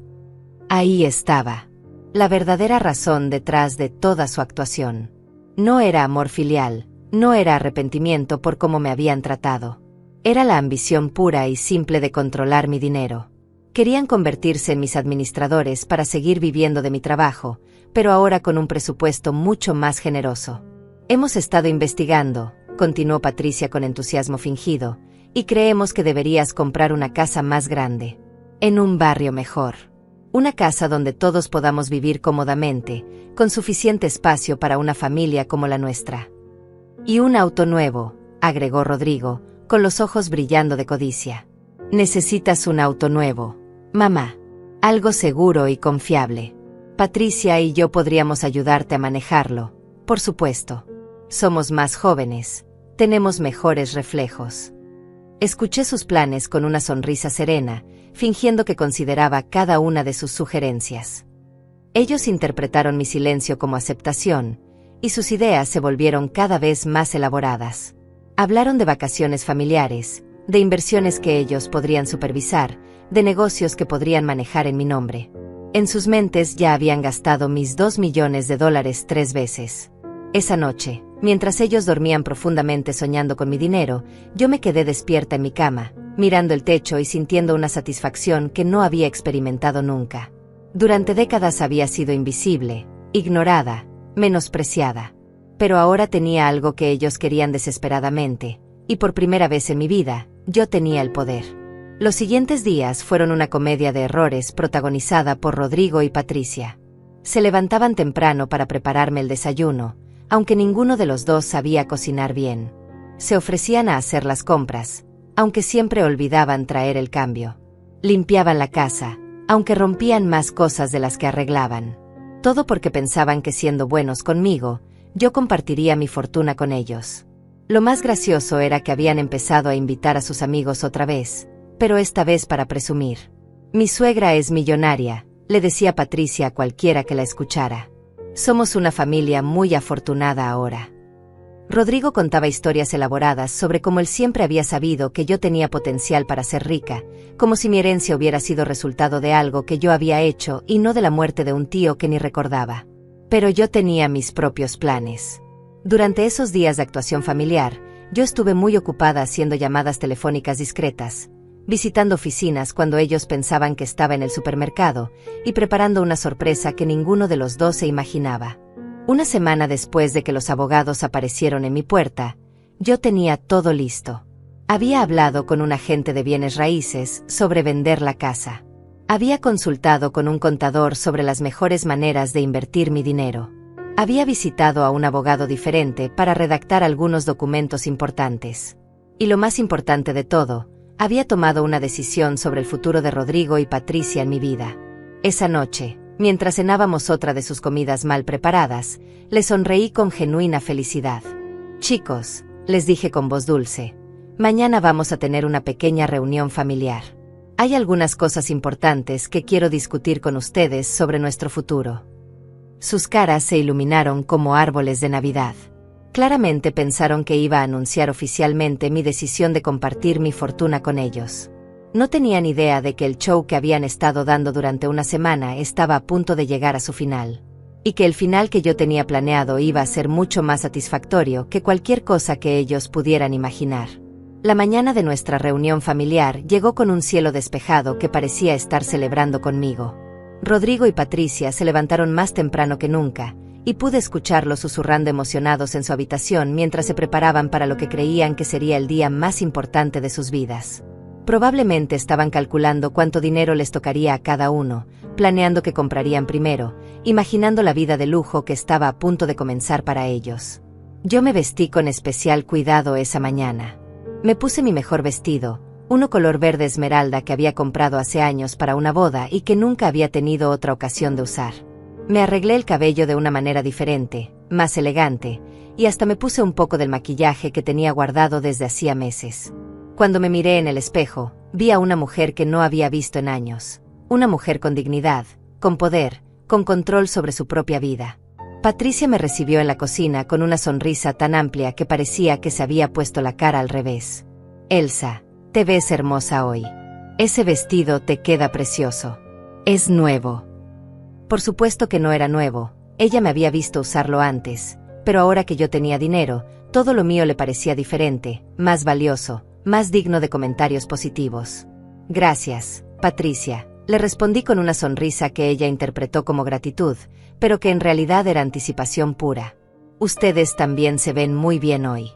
Ahí estaba la verdadera razón detrás de toda su actuación. No era amor filial, no era arrepentimiento por cómo me habían tratado. Era la ambición pura y simple de controlar mi dinero. Querían convertirse en mis administradores para seguir viviendo de mi trabajo, pero ahora con un presupuesto mucho más generoso. Hemos estado investigando, continuó Patricia con entusiasmo fingido, y creemos que deberías comprar una casa más grande, en un barrio mejor. Una casa donde todos podamos vivir cómodamente, con suficiente espacio para una familia como la nuestra. Y un auto nuevo, agregó Rodrigo, con los ojos brillando de codicia. Necesitas un auto nuevo, mamá. Algo seguro y confiable. Patricia y yo podríamos ayudarte a manejarlo, por supuesto. Somos más jóvenes, tenemos mejores reflejos. Escuché sus planes con una sonrisa serena, fingiendo que consideraba cada una de sus sugerencias. Ellos interpretaron mi silencio como aceptación, y sus ideas se volvieron cada vez más elaboradas. Hablaron de vacaciones familiares, de inversiones que ellos podrían supervisar, de negocios que podrían manejar en mi nombre. En sus mentes ya habían gastado mis $2 millones 3 veces. Esa noche, mientras ellos dormían profundamente soñando con mi dinero, yo me quedé despierta en mi cama, mirando el techo y sintiendo una satisfacción que no había experimentado nunca. Durante décadas había sido invisible, ignorada, menospreciada. Pero ahora tenía algo que ellos querían desesperadamente, y por primera vez en mi vida, yo tenía el poder. Los siguientes días fueron una comedia de errores protagonizada por Rodrigo y Patricia. Se levantaban temprano para prepararme el desayuno, aunque ninguno de los dos sabía cocinar bien. Se ofrecían a hacer las compras, aunque siempre olvidaban traer el cambio. Limpiaban la casa, aunque rompían más cosas de las que arreglaban. Todo porque pensaban que siendo buenos conmigo, yo compartiría mi fortuna con ellos. Lo más gracioso era que habían empezado a invitar a sus amigos otra vez, pero esta vez para presumir. Mi suegra es millonaria, le decía Patricia a cualquiera que la escuchara. Somos una familia muy afortunada ahora. Rodrigo contaba historias elaboradas sobre cómo él siempre había sabido que yo tenía potencial para ser rica, como si mi herencia hubiera sido resultado de algo que yo había hecho y no de la muerte de un tío que ni recordaba. Pero yo tenía mis propios planes. Durante esos días de actuación familiar, yo estuve muy ocupada haciendo llamadas telefónicas discretas, visitando oficinas cuando ellos pensaban que estaba en el supermercado, y preparando una sorpresa que ninguno de los dos se imaginaba. Una semana después de que los abogados aparecieron en mi puerta, yo tenía todo listo. Había hablado con un agente de bienes raíces sobre vender la casa. Había consultado con un contador sobre las mejores maneras de invertir mi dinero. Había visitado a un abogado diferente para redactar algunos documentos importantes. Y lo más importante de todo, había tomado una decisión sobre el futuro de Rodrigo y Patricia en mi vida. Esa noche, mientras cenábamos otra de sus comidas mal preparadas, le sonreí con genuina felicidad. Chicos, les dije con voz dulce, mañana vamos a tener una pequeña reunión familiar. Hay algunas cosas importantes que quiero discutir con ustedes sobre nuestro futuro. Sus caras se iluminaron como árboles de Navidad. Claramente pensaron que iba a anunciar oficialmente mi decisión de compartir mi fortuna con ellos. No tenían idea de que el show que habían estado dando durante una semana estaba a punto de llegar a su final. Y que el final que yo tenía planeado iba a ser mucho más satisfactorio que cualquier cosa que ellos pudieran imaginar. La mañana de nuestra reunión familiar llegó con un cielo despejado que parecía estar celebrando conmigo. Rodrigo y Patricia se levantaron más temprano que nunca, y pude escucharlos susurrando emocionados en su habitación mientras se preparaban para lo que creían que sería el día más importante de sus vidas. Probablemente estaban calculando cuánto dinero les tocaría a cada uno, planeando qué comprarían primero, imaginando la vida de lujo que estaba a punto de comenzar para ellos. Yo me vestí con especial cuidado esa mañana. Me puse mi mejor vestido, uno color verde esmeralda que había comprado hace años para una boda y que nunca había tenido otra ocasión de usar. Me arreglé el cabello de una manera diferente, más elegante, y hasta me puse un poco del maquillaje que tenía guardado desde hacía meses. Cuando me miré en el espejo, vi a una mujer que no había visto en años. Una mujer con dignidad, con poder, con control sobre su propia vida. Patricia me recibió en la cocina con una sonrisa tan amplia que parecía que se había puesto la cara al revés. Elsa, te ves hermosa hoy. Ese vestido te queda precioso. Es nuevo. Por supuesto que no era nuevo, ella me había visto usarlo antes, pero ahora que yo tenía dinero, todo lo mío le parecía diferente, más valioso, más digno de comentarios positivos. Gracias, Patricia, le respondí con una sonrisa que ella interpretó como gratitud, pero que en realidad era anticipación pura. Ustedes también se ven muy bien hoy.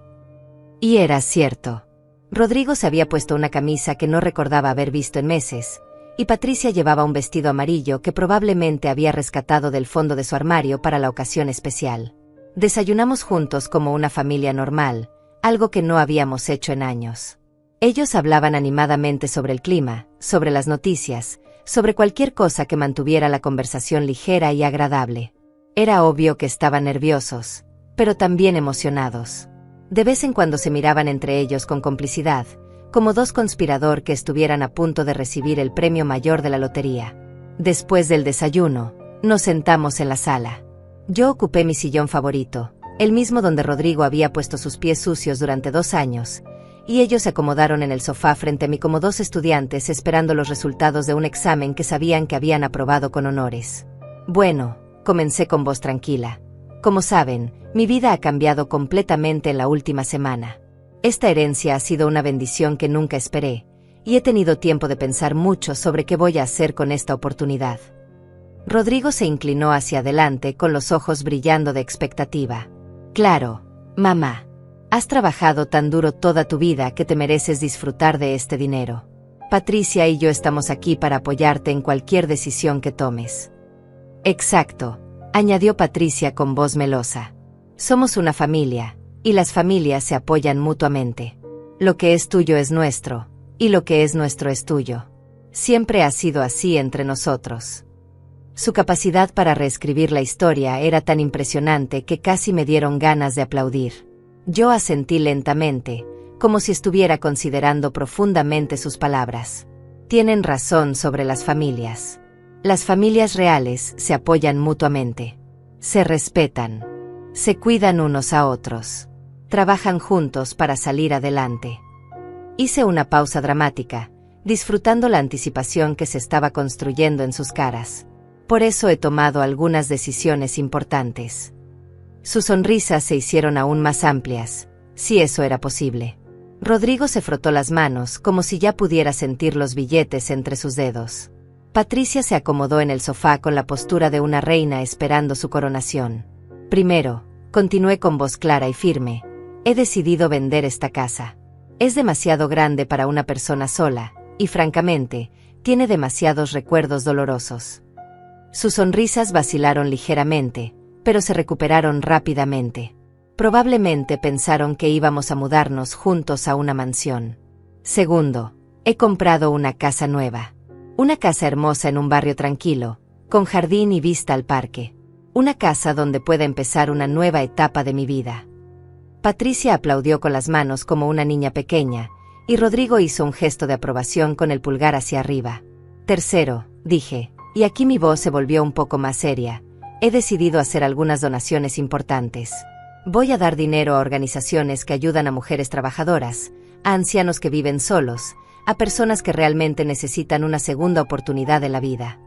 Y era cierto. Rodrigo se había puesto una camisa que no recordaba haber visto en meses, y Patricia llevaba un vestido amarillo que probablemente había rescatado del fondo de su armario para la ocasión especial. Desayunamos juntos como una familia normal, algo que no habíamos hecho en años. Ellos hablaban animadamente sobre el clima, sobre las noticias, sobre cualquier cosa que mantuviera la conversación ligera y agradable. Era obvio que estaban nerviosos, pero también emocionados. De vez en cuando se miraban entre ellos con complicidad, como dos conspiradores que estuvieran a punto de recibir el premio mayor de la lotería. Después del desayuno, nos sentamos en la sala. Yo ocupé mi sillón favorito, el mismo donde Rodrigo había puesto sus pies sucios durante 2 años, y ellos se acomodaron en el sofá frente a mí como dos estudiantes esperando los resultados de un examen que sabían que habían aprobado con honores. Bueno, comencé con voz tranquila. Como saben, mi vida ha cambiado completamente en la última semana. Esta herencia ha sido una bendición que nunca esperé, y he tenido tiempo de pensar mucho sobre qué voy a hacer con esta oportunidad. Rodrigo se inclinó hacia adelante con los ojos brillando de expectativa. Claro, mamá. Has trabajado tan duro toda tu vida que te mereces disfrutar de este dinero. Patricia y yo estamos aquí para apoyarte en cualquier decisión que tomes. Exacto, añadió Patricia con voz melosa. Somos una familia, y las familias se apoyan mutuamente. Lo que es tuyo es nuestro, y lo que es nuestro es tuyo. Siempre ha sido así entre nosotros. Su capacidad para reescribir la historia era tan impresionante que casi me dieron ganas de aplaudir. Yo asentí lentamente, como si estuviera considerando profundamente sus palabras. Tienen razón sobre las familias. Las familias reales se apoyan mutuamente. Se respetan. Se cuidan unos a otros. Trabajan juntos para salir adelante. Hice una pausa dramática, disfrutando la anticipación que se estaba construyendo en sus caras. Por eso he tomado algunas decisiones importantes. Sus sonrisas se hicieron aún más amplias, si eso era posible. Rodrigo se frotó las manos como si ya pudiera sentir los billetes entre sus dedos. Patricia se acomodó en el sofá con la postura de una reina esperando su coronación. Primero, continué con voz clara y firme, he decidido vender esta casa. Es demasiado grande para una persona sola, y francamente, tiene demasiados recuerdos dolorosos. Sus sonrisas vacilaron ligeramente, pero se recuperaron rápidamente. Probablemente pensaron que íbamos a mudarnos juntos a una mansión. Segundo, he comprado una casa nueva. Una casa hermosa en un barrio tranquilo, con jardín y vista al parque. Una casa donde pueda empezar una nueva etapa de mi vida. Patricia aplaudió con las manos como una niña pequeña, y Rodrigo hizo un gesto de aprobación con el pulgar hacia arriba. Tercero, dije, y aquí mi voz se volvió un poco más seria. He decidido hacer algunas donaciones importantes. Voy a dar dinero a organizaciones que ayudan a mujeres trabajadoras, a ancianos que viven solos, a personas que realmente necesitan una segunda oportunidad en la vida.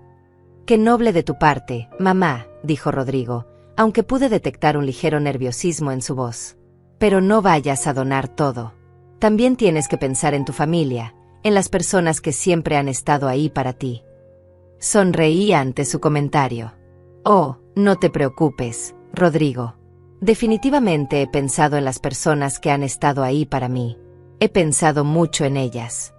Qué noble de tu parte, mamá, dijo Rodrigo, aunque pude detectar un ligero nerviosismo en su voz. Pero no vayas a donar todo. También tienes que pensar en tu familia, en las personas que siempre han estado ahí para ti. Sonreí ante su comentario. Oh, no te preocupes, Rodrigo. Definitivamente he pensado en las personas que han estado ahí para mí. He pensado mucho en ellas.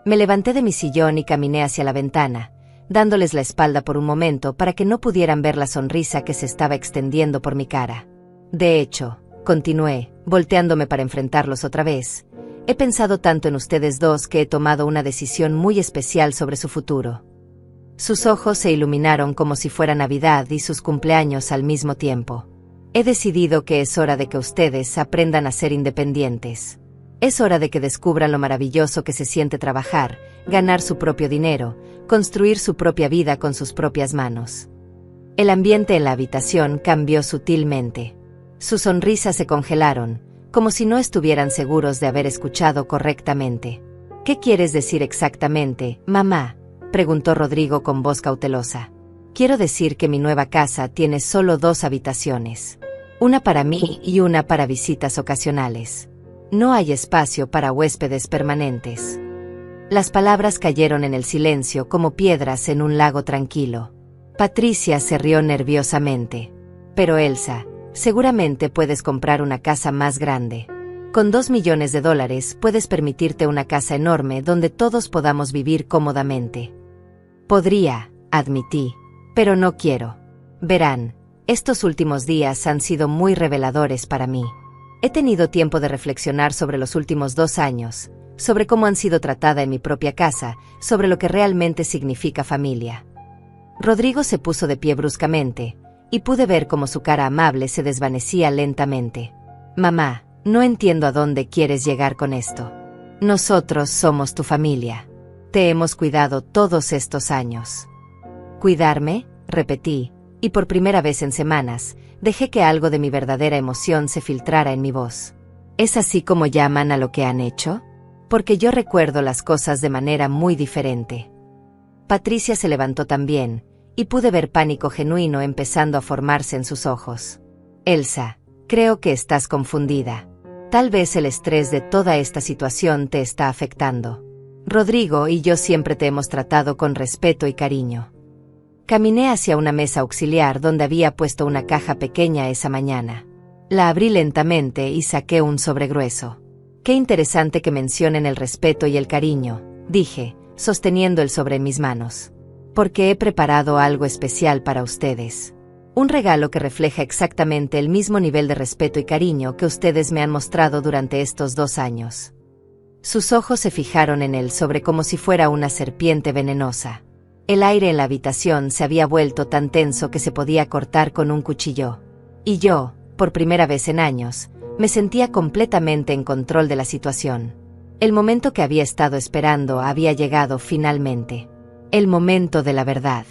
Me levanté de mi sillón y caminé hacia la ventana, dándoles la espalda por un momento para que no pudieran ver la sonrisa que se estaba extendiendo por mi cara. De hecho, continué, volteándome para enfrentarlos otra vez, he pensado tanto en ustedes dos que he tomado una decisión muy especial sobre su futuro. Sus ojos se iluminaron como si fuera Navidad y sus cumpleaños al mismo tiempo. He decidido que es hora de que ustedes aprendan a ser independientes. Es hora de que descubran lo maravilloso que se siente trabajar, ganar su propio dinero, construir su propia vida con sus propias manos. El ambiente en la habitación cambió sutilmente. Sus sonrisas se congelaron, como si no estuvieran seguros de haber escuchado correctamente. ¿Qué quieres decir exactamente, mamá?, preguntó Rodrigo con voz cautelosa. Quiero decir que mi nueva casa tiene solo 2 habitaciones. Una para mí y una para visitas ocasionales. No hay espacio para huéspedes permanentes. Las palabras cayeron en el silencio como piedras en un lago tranquilo. Patricia se rió nerviosamente. Pero Elsa, seguramente puedes comprar una casa más grande. Con $2 millones puedes permitirte una casa enorme donde todos podamos vivir cómodamente. Podría, admití, pero no quiero. Verán, estos últimos días han sido muy reveladores para mí. He tenido tiempo de reflexionar sobre los últimos 2 años, sobre cómo han sido tratada en mi propia casa, sobre lo que realmente significa familia. Rodrigo se puso de pie bruscamente, y pude ver cómo su cara amable se desvanecía lentamente. Mamá, no entiendo a dónde quieres llegar con esto. Nosotros somos tu familia. Te hemos cuidado todos estos años. ¿Cuidarme?, repetí, y por primera vez en semanas, dejé que algo de mi verdadera emoción se filtrara en mi voz. ¿Es así como llaman a lo que han hecho? Porque yo recuerdo las cosas de manera muy diferente. Patricia se levantó también, y pude ver pánico genuino empezando a formarse en sus ojos. Elsa, creo que estás confundida. Tal vez el estrés de toda esta situación te está afectando. Rodrigo y yo siempre te hemos tratado con respeto y cariño. Caminé hacia una mesa auxiliar donde había puesto una caja pequeña esa mañana. La abrí lentamente y saqué un sobre grueso. Qué interesante que mencionen el respeto y el cariño, dije, sosteniendo el sobre en mis manos. Porque he preparado algo especial para ustedes. Un regalo que refleja exactamente el mismo nivel de respeto y cariño que ustedes me han mostrado durante estos 2 años. Sus ojos se fijaron en el sobre como si fuera una serpiente venenosa. El aire en la habitación se había vuelto tan tenso que se podía cortar con un cuchillo. Y yo, por primera vez en años, me sentía completamente en control de la situación. El momento que había estado esperando había llegado finalmente. El momento de la verdad.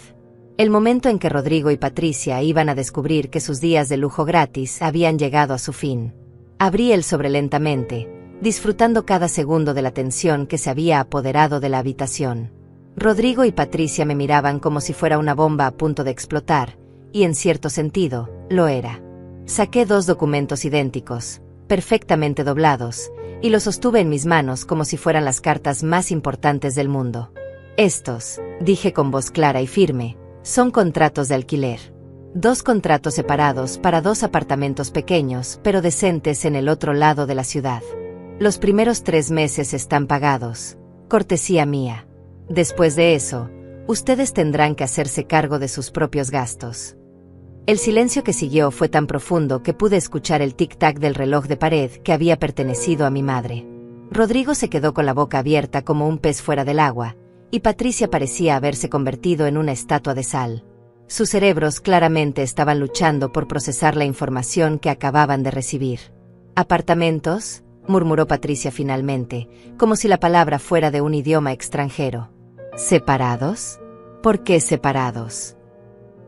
El momento en que Rodrigo y Patricia iban a descubrir que sus días de lujo gratis habían llegado a su fin. Abrí el sobre lentamente, disfrutando cada segundo de la tensión que se había apoderado de la habitación. Rodrigo y Patricia me miraban como si fuera una bomba a punto de explotar, y en cierto sentido, lo era. Saqué 2 documentos idénticos, perfectamente doblados, y los sostuve en mis manos como si fueran las cartas más importantes del mundo. Estos, dije con voz clara y firme, son contratos de alquiler. 2 contratos separados para 2 apartamentos pequeños pero decentes en el otro lado de la ciudad. Los primeros 3 meses están pagados, cortesía mía. Después de eso, ustedes tendrán que hacerse cargo de sus propios gastos. El silencio que siguió fue tan profundo que pude escuchar el tic-tac del reloj de pared que había pertenecido a mi madre. Rodrigo se quedó con la boca abierta como un pez fuera del agua, y Patricia parecía haberse convertido en una estatua de sal. Sus cerebros claramente estaban luchando por procesar la información que acababan de recibir. ¿Apartamentos?, murmuró Patricia finalmente, como si la palabra fuera de un idioma extranjero. ¿Separados? ¿Por qué separados?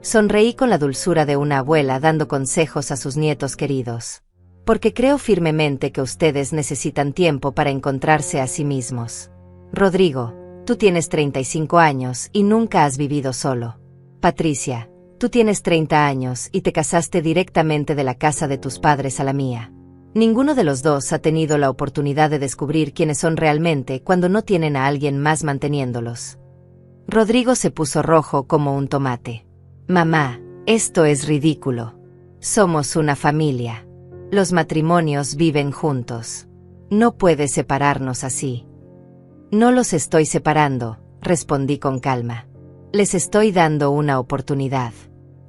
Sonreí con la dulzura de una abuela dando consejos a sus nietos queridos. Porque creo firmemente que ustedes necesitan tiempo para encontrarse a sí mismos. Rodrigo, tú tienes 35 años y nunca has vivido solo. Patricia, tú tienes 30 años y te casaste directamente de la casa de tus padres a la mía. Ninguno de los dos ha tenido la oportunidad de descubrir quiénes son realmente cuando no tienen a alguien más manteniéndolos. Rodrigo se puso rojo como un tomate. Mamá, esto es ridículo. Somos una familia. Los matrimonios viven juntos. No puedes separarnos así. No los estoy separando, respondí con calma. Les estoy dando una oportunidad.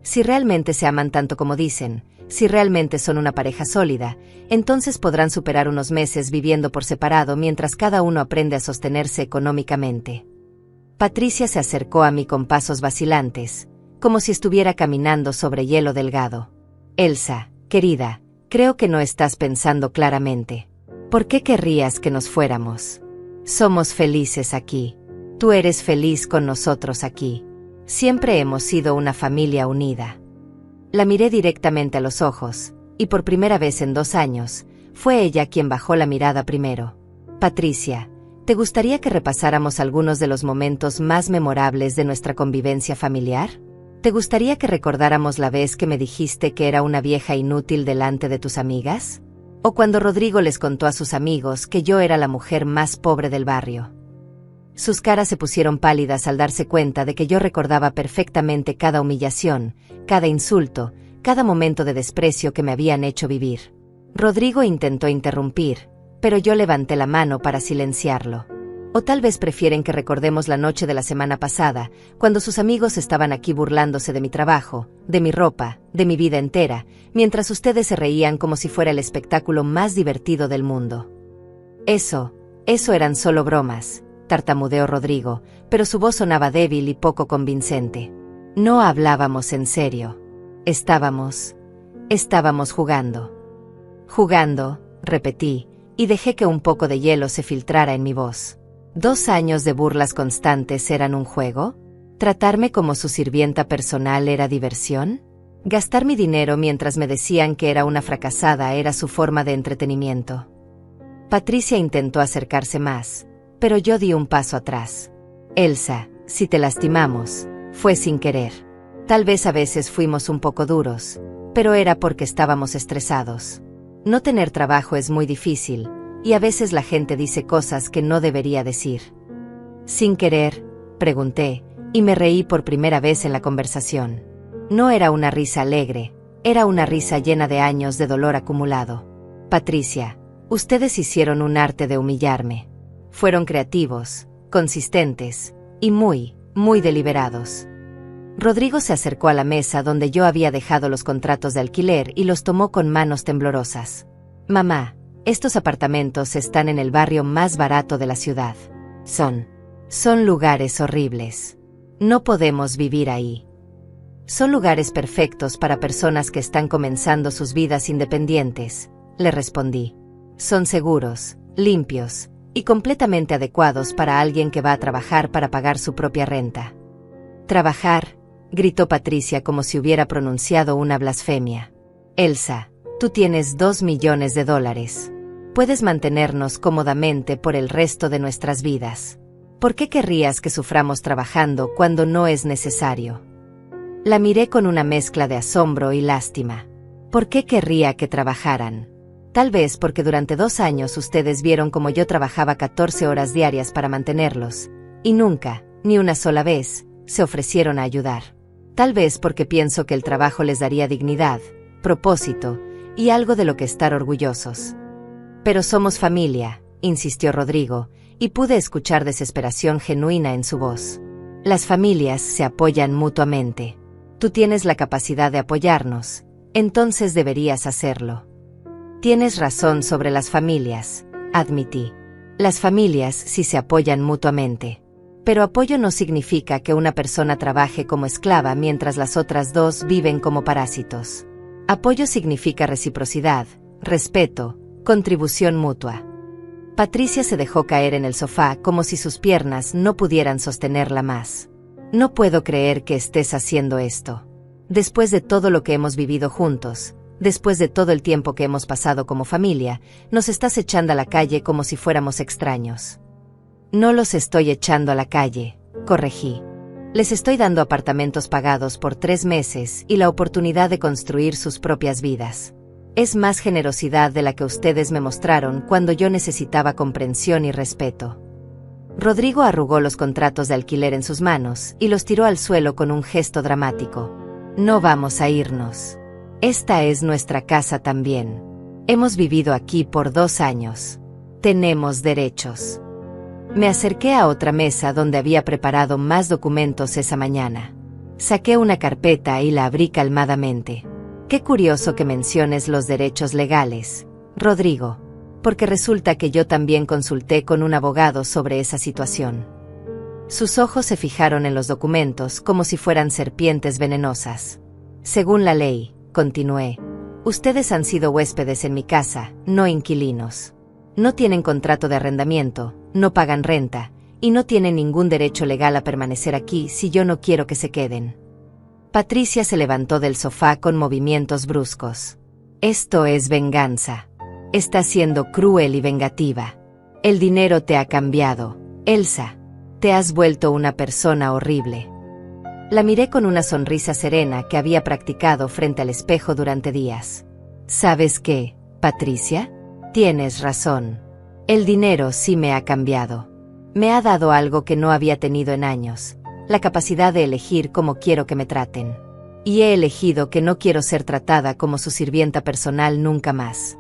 Si realmente se aman tanto como dicen, si realmente son una pareja sólida, entonces podrán superar unos meses viviendo por separado mientras cada uno aprende a sostenerse económicamente. Patricia se acercó a mí con pasos vacilantes, como si estuviera caminando sobre hielo delgado. Elsa, querida, creo que no estás pensando claramente. ¿Por qué querrías que nos fuéramos? Somos felices aquí. Tú eres feliz con nosotros aquí. Siempre hemos sido una familia unida. La miré directamente a los ojos, y por primera vez en 2 años, fue ella quien bajó la mirada primero. Patricia, ¿te gustaría que repasáramos algunos de los momentos más memorables de nuestra convivencia familiar? ¿Te gustaría que recordáramos la vez que me dijiste que era una vieja inútil delante de tus amigas? ¿O cuando Rodrigo les contó a sus amigos que yo era la mujer más pobre del barrio? Sus caras se pusieron pálidas al darse cuenta de que yo recordaba perfectamente cada humillación, cada insulto, cada momento de desprecio que me habían hecho vivir. Rodrigo intentó interrumpir, pero yo levanté la mano para silenciarlo. O tal vez prefieren que recordemos la noche de la semana pasada, cuando sus amigos estaban aquí burlándose de mi trabajo, de mi ropa, de mi vida entera, mientras ustedes se reían como si fuera el espectáculo más divertido del mundo. Eso eran solo bromas, tartamudeó Rodrigo, pero su voz sonaba débil y poco convincente. No hablábamos en serio. Estábamos jugando. Jugando, repetí, y dejé que un poco de hielo se filtrara en mi voz. 2 años de burlas constantes eran un juego. ¿Tratarme como su sirvienta personal era diversión? ¿Gastar mi dinero mientras me decían que era una fracasada era su forma de entretenimiento? Patricia intentó acercarse más, pero yo di un paso atrás. Elsa, si te lastimamos, fue sin querer. Tal vez a veces fuimos un poco duros, pero era porque estábamos estresados. No tener trabajo es muy difícil, y a veces la gente dice cosas que no debería decir. ¿Sin querer?, pregunté, y me reí por primera vez en la conversación. No era una risa alegre, era una risa llena de años de dolor acumulado. Patricia, ustedes hicieron un arte de humillarme. Fueron creativos, consistentes, y muy deliberados. Rodrigo se acercó a la mesa donde yo había dejado los contratos de alquiler y los tomó con manos temblorosas. Mamá, estos apartamentos están en el barrio más barato de la ciudad. Son lugares horribles. No podemos vivir ahí. Son lugares perfectos para personas que están comenzando sus vidas independientes, le respondí. Son seguros, limpios, y completamente adecuados para alguien que va a trabajar para pagar su propia renta. ¿Trabajar?, gritó Patricia como si hubiera pronunciado una blasfemia. Elsa, tú tienes $2 millones. Puedes mantenernos cómodamente por el resto de nuestras vidas. ¿Por qué querrías que suframos trabajando cuando no es necesario? La miré con una mezcla de asombro y lástima. ¿Por qué querría que trabajaran? Tal vez porque durante 2 años ustedes vieron como yo trabajaba 14 horas diarias para mantenerlos, y nunca, ni una sola vez, se ofrecieron a ayudar. Tal vez porque pienso que el trabajo les daría dignidad, propósito, y algo de lo que estar orgullosos. Pero somos familia, insistió Rodrigo, y pude escuchar desesperación genuina en su voz. Las familias se apoyan mutuamente. Tú tienes la capacidad de apoyarnos, entonces deberías hacerlo. Tienes razón sobre las familias, admití. Las familias sí se apoyan mutuamente. Pero apoyo no significa que una persona trabaje como esclava mientras las otras 2 viven como parásitos. Apoyo significa reciprocidad, respeto, contribución mutua. Patricia se dejó caer en el sofá como si sus piernas no pudieran sostenerla más. No puedo creer que estés haciendo esto. Después de todo lo que hemos vivido juntos, Después de todo el tiempo que hemos pasado como familia, nos estás echando a la calle como si fuéramos extraños. No los estoy echando a la calle, corregí. Les estoy dando apartamentos pagados por 3 meses y la oportunidad de construir sus propias vidas. Es más generosidad de la que ustedes me mostraron cuando yo necesitaba comprensión y respeto. Rodrigo arrugó los contratos de alquiler en sus manos y los tiró al suelo con un gesto dramático. No vamos a irnos. Esta es nuestra casa también. Hemos vivido aquí por 2 años. Tenemos derechos. Me acerqué a otra mesa donde había preparado más documentos esa mañana. Saqué una carpeta y la abrí calmadamente. Qué curioso que menciones los derechos legales, Rodrigo, porque resulta que yo también consulté con un abogado sobre esa situación. Sus ojos se fijaron en los documentos como si fueran serpientes venenosas. Según la ley, continué, ustedes han sido huéspedes en mi casa, no inquilinos. No tienen contrato de arrendamiento, no pagan renta, y no tienen ningún derecho legal a permanecer aquí si yo no quiero que se queden. Patricia se levantó del sofá con movimientos bruscos. Esto es venganza. Estás siendo cruel y vengativa. El dinero te ha cambiado, Elsa. Te has vuelto una persona horrible. La miré con una sonrisa serena que había practicado frente al espejo durante días. ¿Sabes qué, Patricia? Tienes razón. El dinero sí me ha cambiado. Me ha dado algo que no había tenido en años, la capacidad de elegir cómo quiero que me traten. Y he elegido que no quiero ser tratada como su sirvienta personal nunca más.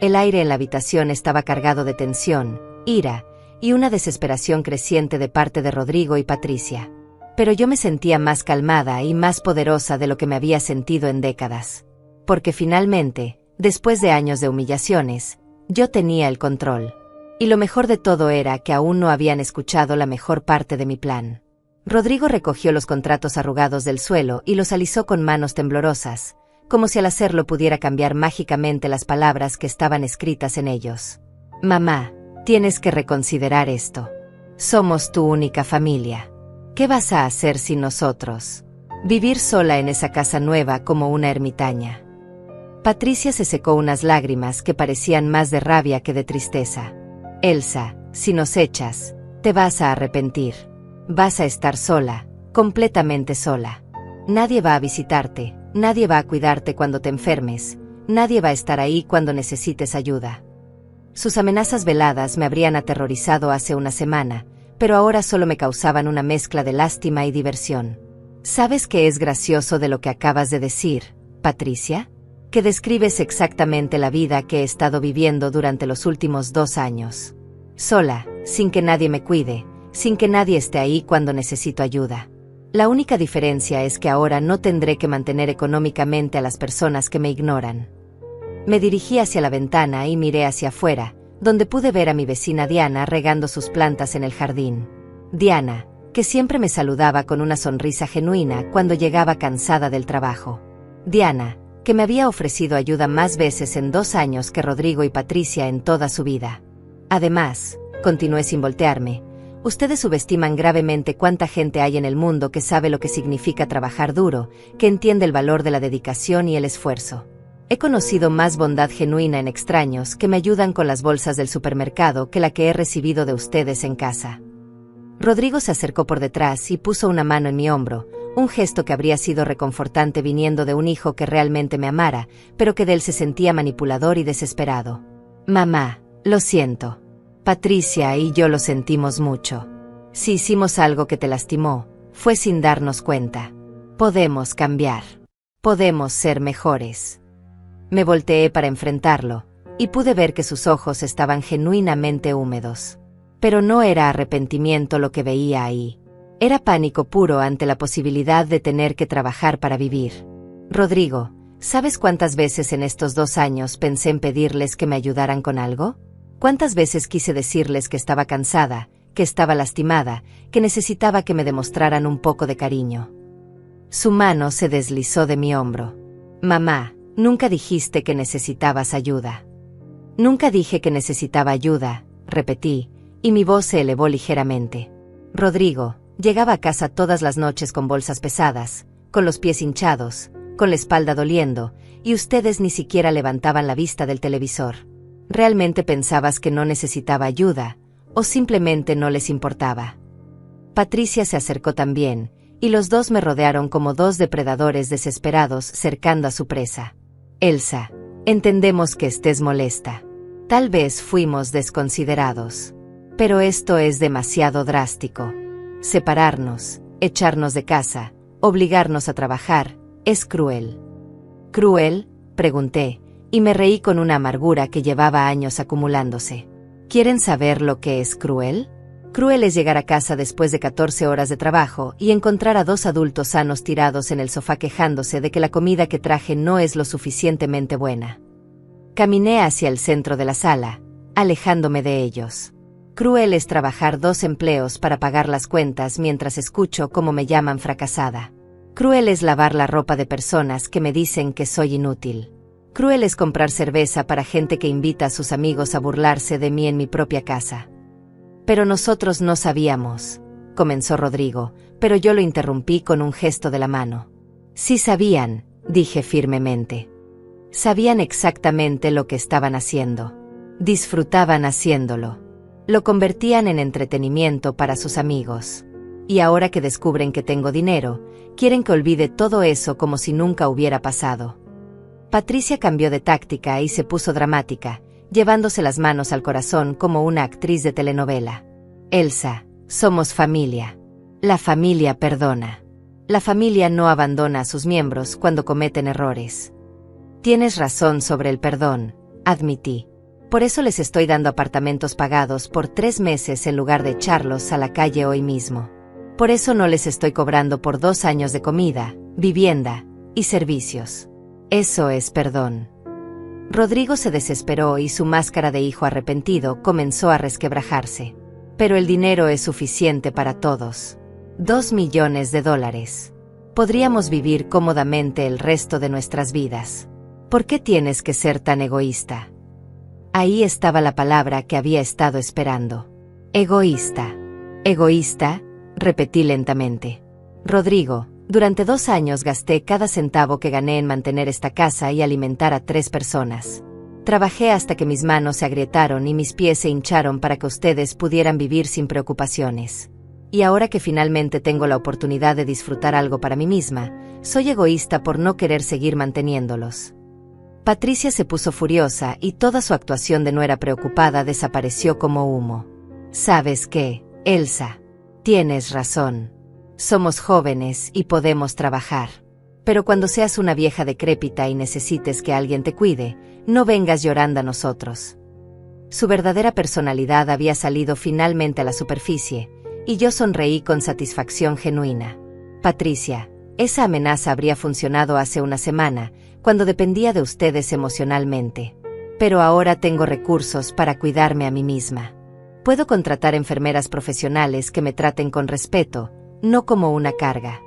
El aire en la habitación estaba cargado de tensión, ira, y una desesperación creciente de parte de Rodrigo y Patricia. Pero yo me sentía más calmada y más poderosa de lo que me había sentido en décadas. Porque finalmente, después de años de humillaciones, yo tenía el control. Y lo mejor de todo era que aún no habían escuchado la mejor parte de mi plan. Rodrigo recogió los contratos arrugados del suelo y los alisó con manos temblorosas, como si al hacerlo pudiera cambiar mágicamente las palabras que estaban escritas en ellos. Mamá, tienes que reconsiderar esto. Somos tu única familia. ¿Qué vas a hacer sin nosotros? Vivir sola en esa casa nueva como una ermitaña. Patricia se secó unas lágrimas que parecían más de rabia que de tristeza. Elsa, si nos echas, te vas a arrepentir. Vas a estar sola, completamente sola. Nadie va a visitarte, nadie va a cuidarte cuando te enfermes, nadie va a estar ahí cuando necesites ayuda. Sus amenazas veladas me habrían aterrorizado hace una semana, pero ahora solo me causaban una mezcla de lástima y diversión. ¿Sabes qué es gracioso de lo que acabas de decir, Patricia? Que describes exactamente la vida que he estado viviendo durante los últimos 2 años. Sola, sin que nadie me cuide, sin que nadie esté ahí cuando necesito ayuda. La única diferencia es que ahora no tendré que mantener económicamente a las personas que me ignoran. Me dirigí hacia la ventana y miré hacia afuera, donde pude ver a mi vecina Diana regando sus plantas en el jardín. Diana, que siempre me saludaba con una sonrisa genuina cuando llegaba cansada del trabajo. Diana, que me había ofrecido ayuda más veces en 2 años que Rodrigo y Patricia en toda su vida. Además, continué sin voltearme, ustedes subestiman gravemente cuánta gente hay en el mundo que sabe lo que significa trabajar duro, que entiende el valor de la dedicación y el esfuerzo. He conocido más bondad genuina en extraños que me ayudan con las bolsas del supermercado que la que he recibido de ustedes en casa. Rodrigo se acercó por detrás y puso una mano en mi hombro, un gesto que habría sido reconfortante viniendo de un hijo que realmente me amara, pero que de él se sentía manipulador y desesperado. Mamá, lo siento. Patricia y yo lo sentimos mucho. Si hicimos algo que te lastimó, fue sin darnos cuenta. Podemos cambiar. Podemos ser mejores. Me volteé para enfrentarlo, y pude ver que sus ojos estaban genuinamente húmedos. Pero no era arrepentimiento lo que veía ahí. Era pánico puro ante la posibilidad de tener que trabajar para vivir. Rodrigo, ¿sabes cuántas veces en estos 2 años pensé en pedirles que me ayudaran con algo? ¿Cuántas veces quise decirles que estaba cansada, que estaba lastimada, que necesitaba que me demostraran un poco de cariño? Su mano se deslizó de mi hombro. Mamá, nunca dijiste que necesitabas ayuda. Nunca dije que necesitaba ayuda, repetí, y mi voz se elevó ligeramente. Rodrigo llegaba a casa todas las noches con bolsas pesadas, con los pies hinchados, con la espalda doliendo, y ustedes ni siquiera levantaban la vista del televisor. ¿Realmente pensabas que no necesitaba ayuda, o simplemente no les importaba? Patricia se acercó también, y los dos me rodearon como dos depredadores desesperados cercando a su presa. Elsa, entendemos que estés molesta. Tal vez fuimos desconsiderados. Pero esto es demasiado drástico. Separarnos, echarnos de casa, obligarnos a trabajar, es cruel. ¿Cruel?, pregunté, y me reí con una amargura que llevaba años acumulándose. ¿Quieren saber lo que es cruel? Cruel es llegar a casa después de 14 horas de trabajo y encontrar a dos adultos sanos tirados en el sofá quejándose de que la comida que traje no es lo suficientemente buena. Caminé hacia el centro de la sala, alejándome de ellos. Cruel es trabajar 2 empleos para pagar las cuentas mientras escucho cómo me llaman fracasada. Cruel es lavar la ropa de personas que me dicen que soy inútil. Cruel es comprar cerveza para gente que invita a sus amigos a burlarse de mí en mi propia casa. Pero nosotros no sabíamos, comenzó Rodrigo, pero yo lo interrumpí con un gesto de la mano. Sí sabían, dije firmemente. Sabían exactamente lo que estaban haciendo. Disfrutaban haciéndolo. Lo convertían en entretenimiento para sus amigos. Y ahora que descubren que tengo dinero, quieren que olvide todo eso como si nunca hubiera pasado. Patricia cambió de táctica y se puso dramática, llevándose las manos al corazón como una actriz de telenovela. Elsa, somos familia. La familia perdona. La familia no abandona a sus miembros cuando cometen errores. Tienes razón sobre el perdón, admití. Por eso les estoy dando apartamentos pagados por 3 meses en lugar de echarlos a la calle hoy mismo. Por eso no les estoy cobrando por 2 años de comida, vivienda y servicios. Eso es perdón. Rodrigo se desesperó y su máscara de hijo arrepentido comenzó a resquebrajarse. Pero el dinero es suficiente para todos. $2 millones. Podríamos vivir cómodamente el resto de nuestras vidas. ¿Por qué tienes que ser tan egoísta? Ahí estaba la palabra que había estado esperando. Egoísta. Egoísta, repetí lentamente. Rodrigo, durante 2 años gasté cada centavo que gané en mantener esta casa y alimentar a 3 personas. Trabajé hasta que mis manos se agrietaron y mis pies se hincharon para que ustedes pudieran vivir sin preocupaciones. Y ahora que finalmente tengo la oportunidad de disfrutar algo para mí misma, soy egoísta por no querer seguir manteniéndolos. Patricia se puso furiosa y toda su actuación de nuera preocupada desapareció como humo. ¿Sabes qué, Elsa? Tienes razón. Somos jóvenes y podemos trabajar. Pero cuando seas una vieja decrépita y necesites que alguien te cuide, no vengas llorando a nosotros. Su verdadera personalidad había salido finalmente a la superficie, y yo sonreí con satisfacción genuina. Patricia, esa amenaza habría funcionado hace una semana, cuando dependía de ustedes emocionalmente. Pero ahora tengo recursos para cuidarme a mí misma. Puedo contratar enfermeras profesionales que me traten con respeto, no como una carga.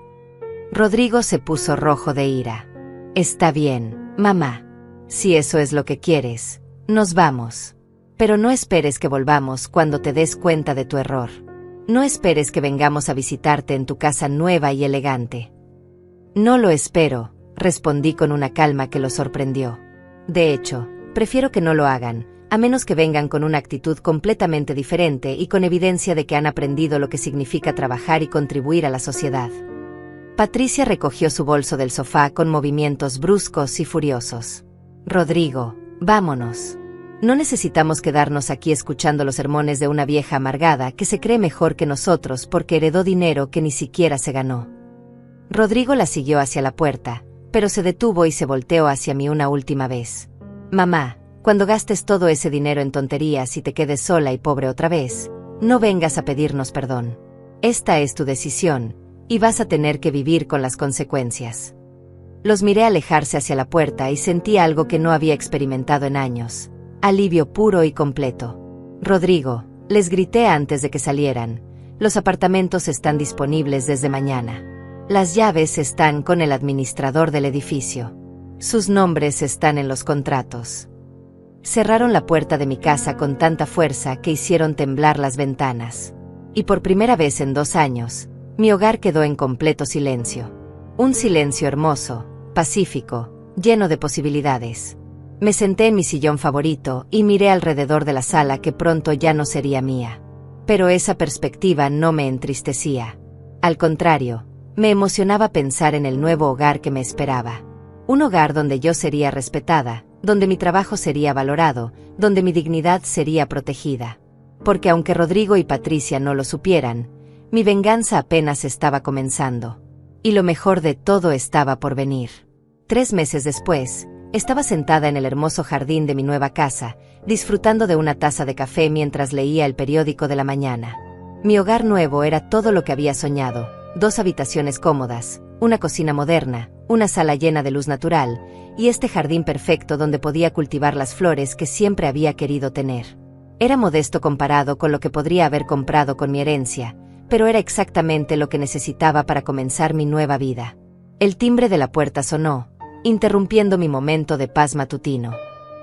Rodrigo se puso rojo de ira. Está bien, mamá. Si eso es lo que quieres, nos vamos. Pero no esperes que volvamos cuando te des cuenta de tu error. No esperes que vengamos a visitarte en tu casa nueva y elegante. No lo espero, respondí con una calma que lo sorprendió. De hecho, prefiero que no lo hagan, a menos que vengan con una actitud completamente diferente y con evidencia de que han aprendido lo que significa trabajar y contribuir a la sociedad. Patricia recogió su bolso del sofá con movimientos bruscos y furiosos. Rodrigo, vámonos. No necesitamos quedarnos aquí escuchando los sermones de una vieja amargada que se cree mejor que nosotros porque heredó dinero que ni siquiera se ganó. Rodrigo la siguió hacia la puerta, pero se detuvo y se volteó hacia mí una última vez. Mamá, cuando gastes todo ese dinero en tonterías y te quedes sola y pobre otra vez, no vengas a pedirnos perdón. Esta es tu decisión, y vas a tener que vivir con las consecuencias. Los miré alejarse hacia la puerta y sentí algo que no había experimentado en años. Alivio puro y completo. Rodrigo, les grité antes de que salieran, los apartamentos están disponibles desde mañana. Las llaves están con el administrador del edificio. Sus nombres están en los contratos. Cerraron la puerta de mi casa con tanta fuerza que hicieron temblar las ventanas. Y por primera vez en 2 años, mi hogar quedó en completo silencio. Un silencio hermoso, pacífico, lleno de posibilidades. Me senté en mi sillón favorito y miré alrededor de la sala que pronto ya no sería mía. Pero esa perspectiva no me entristecía. Al contrario, me emocionaba pensar en el nuevo hogar que me esperaba. Un hogar donde yo sería respetada, donde mi trabajo sería valorado, donde mi dignidad sería protegida. Porque aunque Rodrigo y Patricia no lo supieran, mi venganza apenas estaba comenzando. Y lo mejor de todo estaba por venir. 3 meses después, estaba sentada en el hermoso jardín de mi nueva casa, disfrutando de una taza de café mientras leía el periódico de la mañana. Mi hogar nuevo era todo lo que había soñado: 2 habitaciones cómodas, una cocina moderna, una sala llena de luz natural, y este jardín perfecto donde podía cultivar las flores que siempre había querido tener. Era modesto comparado con lo que podría haber comprado con mi herencia, pero era exactamente lo que necesitaba para comenzar mi nueva vida. El timbre de la puerta sonó, interrumpiendo mi momento de paz matutino.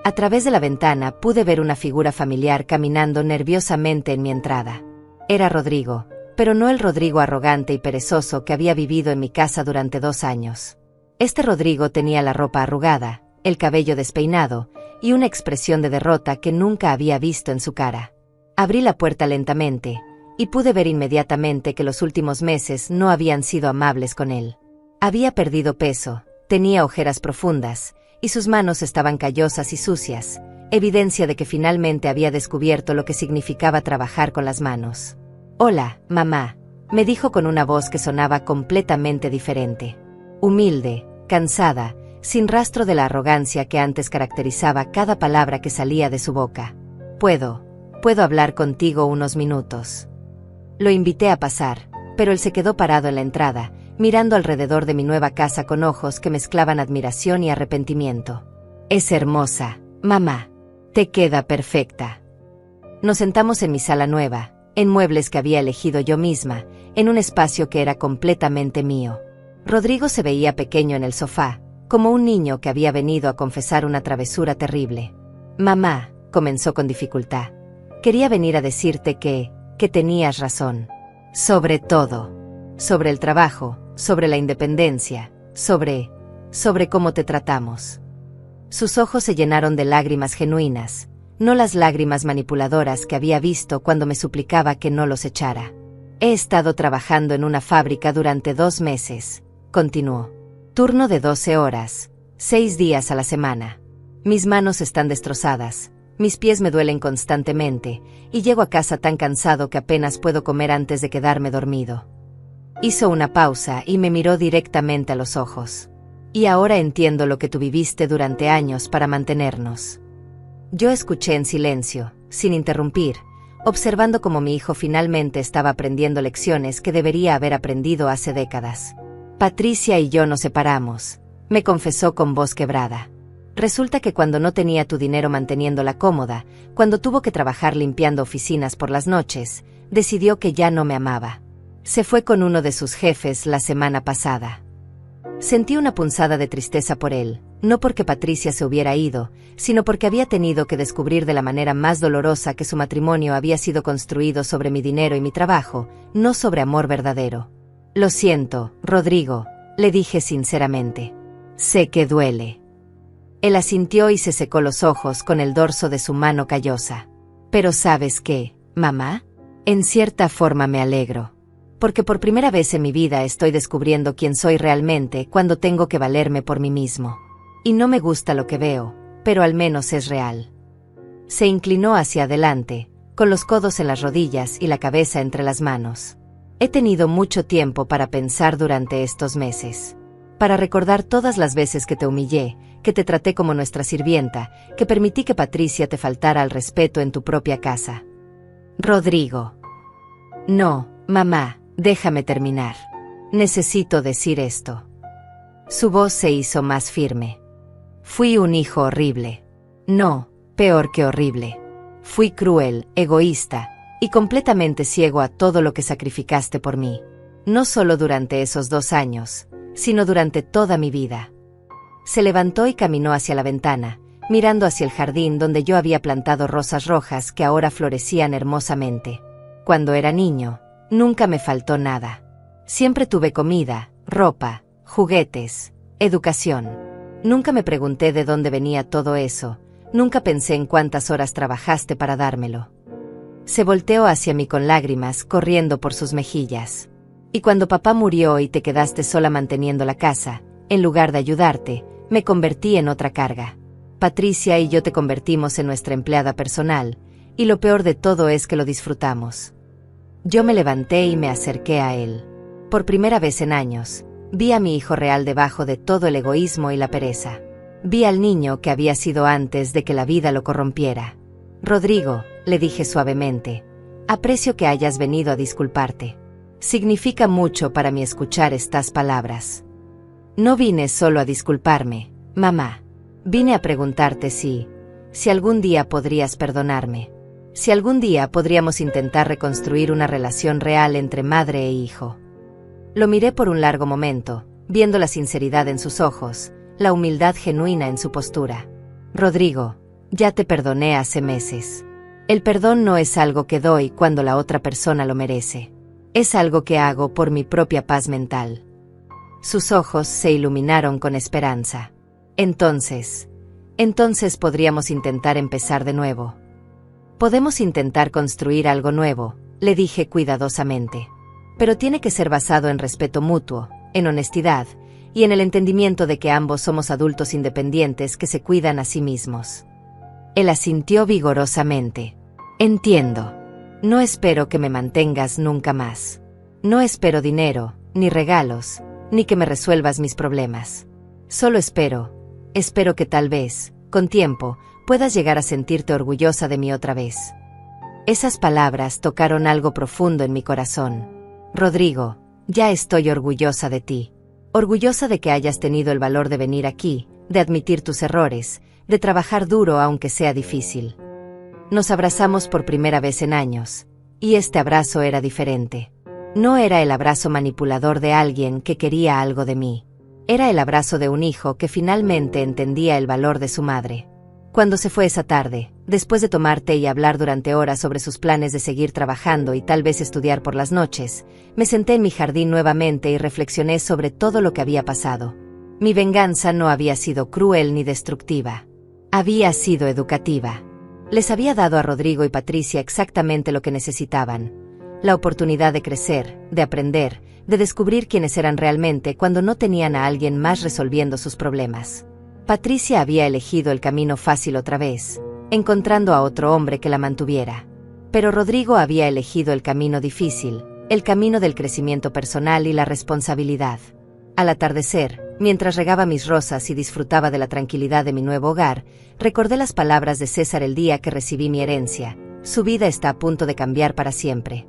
A través de la ventana pude ver una figura familiar caminando nerviosamente en mi entrada. Era Rodrigo, pero no el Rodrigo arrogante y perezoso que había vivido en mi casa durante 2 años. Este Rodrigo tenía la ropa arrugada, el cabello despeinado, y una expresión de derrota que nunca había visto en su cara. Abrí la puerta lentamente, y pude ver inmediatamente que los últimos meses no habían sido amables con él. Había perdido peso, tenía ojeras profundas, y sus manos estaban callosas y sucias, evidencia de que finalmente había descubierto lo que significaba trabajar con las manos. «Hola, mamá», me dijo con una voz que sonaba completamente diferente. Humilde, cansada, sin rastro de la arrogancia que antes caracterizaba cada palabra que salía de su boca. ¿Puedo hablar contigo unos minutos?» Lo invité a pasar, pero él se quedó parado en la entrada, mirando alrededor de mi nueva casa con ojos que mezclaban admiración y arrepentimiento. «Es hermosa, mamá. Te queda perfecta». Nos sentamos en mi sala nueva, en muebles que había elegido yo misma, en un espacio que era completamente mío. Rodrigo se veía pequeño en el sofá, como un niño que había venido a confesar una travesura terrible. «Mamá», comenzó con dificultad, «quería venir a decirte que tenías razón. Sobre todo. Sobre el trabajo, sobre la independencia, sobre cómo te tratamos». Sus ojos se llenaron de lágrimas genuinas, no las lágrimas manipuladoras que había visto cuando me suplicaba que no los echara. «He estado trabajando en una fábrica durante 2 meses», continuó. «Turno de 12 horas, 6 días a la semana. Mis manos están destrozadas, mis pies me duelen constantemente, y llego a casa tan cansado que apenas puedo comer antes de quedarme dormido». Hizo una pausa y me miró directamente a los ojos. «Y ahora entiendo lo que tú viviste durante años para mantenernos». Yo escuché en silencio, sin interrumpir, observando cómo mi hijo finalmente estaba aprendiendo lecciones que debería haber aprendido hace décadas. «Patricia y yo nos separamos», me confesó con voz quebrada. «Resulta que cuando no tenía tu dinero manteniéndola cómoda, cuando tuvo que trabajar limpiando oficinas por las noches, decidió que ya no me amaba. Se fue con uno de sus jefes la semana pasada». Sentí una punzada de tristeza por él, no porque Patricia se hubiera ido, sino porque había tenido que descubrir de la manera más dolorosa que su matrimonio había sido construido sobre mi dinero y mi trabajo, no sobre amor verdadero. «Lo siento, Rodrigo», le dije sinceramente. «Sé que duele». Él asintió y se secó los ojos con el dorso de su mano callosa. «Pero ¿sabes qué, mamá? En cierta forma me alegro. Porque por primera vez en mi vida estoy descubriendo quién soy realmente cuando tengo que valerme por mí mismo. Y no me gusta lo que veo, pero al menos es real». Se inclinó hacia adelante, con los codos en las rodillas y la cabeza entre las manos. «He tenido mucho tiempo para pensar durante estos meses. Para recordar todas las veces que te humillé, que te traté como nuestra sirvienta, que permití que Patricia te faltara al respeto en tu propia casa». «Rodrigo». «No, mamá, déjame terminar. Necesito decir esto». Su voz se hizo más firme. «Fui un hijo horrible. No, peor que horrible. Fui cruel, egoísta, y completamente ciego a todo lo que sacrificaste por mí. No solo durante esos 2 años, sino durante toda mi vida». Se levantó y caminó hacia la ventana, mirando hacia el jardín donde yo había plantado rosas rojas que ahora florecían hermosamente. «Cuando era niño, nunca me faltó nada. Siempre tuve comida, ropa, juguetes, Educación. Nunca me pregunté de dónde venía todo eso, nunca pensé en cuántas horas trabajaste para dármelo. Se volteó hacia mí con lágrimas corriendo por sus mejillas. Y cuando papá murió y te quedaste sola manteniendo la casa, en lugar de ayudarte, me convertí en otra carga. Patricia y yo te convertimos en nuestra empleada personal, y lo peor de todo es que lo disfrutamos. Yo me levanté y me acerqué a él. Por primera vez en años, vi a mi hijo real debajo de todo el egoísmo y la pereza. Vi al niño que había sido antes de que la vida lo corrompiera. Rodrigo, le dije suavemente, aprecio que hayas venido a disculparte. Significa mucho para mí escuchar estas palabras. No vine solo a disculparme, mamá. Vine a preguntarte si algún día podrías perdonarme. Si algún día podríamos intentar reconstruir una relación real entre madre e hijo. Lo miré por un largo momento, viendo la sinceridad en sus ojos, la humildad genuina en su postura. Rodrigo, ya te perdoné hace meses. El perdón no es algo que doy cuando la otra persona lo merece. Es algo que hago por mi propia paz mental. Sus ojos se iluminaron con esperanza. Entonces podríamos intentar empezar de nuevo. Podemos intentar construir algo nuevo, le dije cuidadosamente. Pero tiene que ser basado en respeto mutuo, en honestidad, y en el entendimiento de que ambos somos adultos independientes que se cuidan a sí mismos. Él asintió vigorosamente. Entiendo. No espero que me mantengas nunca más. No espero dinero, ni regalos, ni que me resuelvas mis problemas. Solo espero que tal vez, con tiempo, puedas llegar a sentirte orgullosa de mí otra vez. Esas palabras tocaron algo profundo en mi corazón. Rodrigo, ya estoy orgullosa de ti. Orgullosa de que hayas tenido el valor de venir aquí, de admitir tus errores, de trabajar duro aunque sea difícil. Nos abrazamos por primera vez en años, y este abrazo era diferente. No era el abrazo manipulador de alguien que quería algo de mí. Era el abrazo de un hijo que finalmente entendía el valor de su madre. Cuando se fue esa tarde, después de tomar té y hablar durante horas sobre sus planes de seguir trabajando y tal vez estudiar por las noches, me senté en mi jardín nuevamente y reflexioné sobre todo lo que había pasado. Mi venganza no había sido cruel ni destructiva. Había sido educativa. Les había dado a Rodrigo y Patricia exactamente lo que necesitaban. La oportunidad de crecer, de aprender, de descubrir quiénes eran realmente cuando no tenían a alguien más resolviendo sus problemas. Patricia había elegido el camino fácil otra vez, encontrando a otro hombre que la mantuviera. Pero Rodrigo había elegido el camino difícil, el camino del crecimiento personal y la responsabilidad. Al atardecer, mientras regaba mis rosas y disfrutaba de la tranquilidad de mi nuevo hogar, recordé las palabras de César el día que recibí mi herencia: su vida está a punto de cambiar para siempre.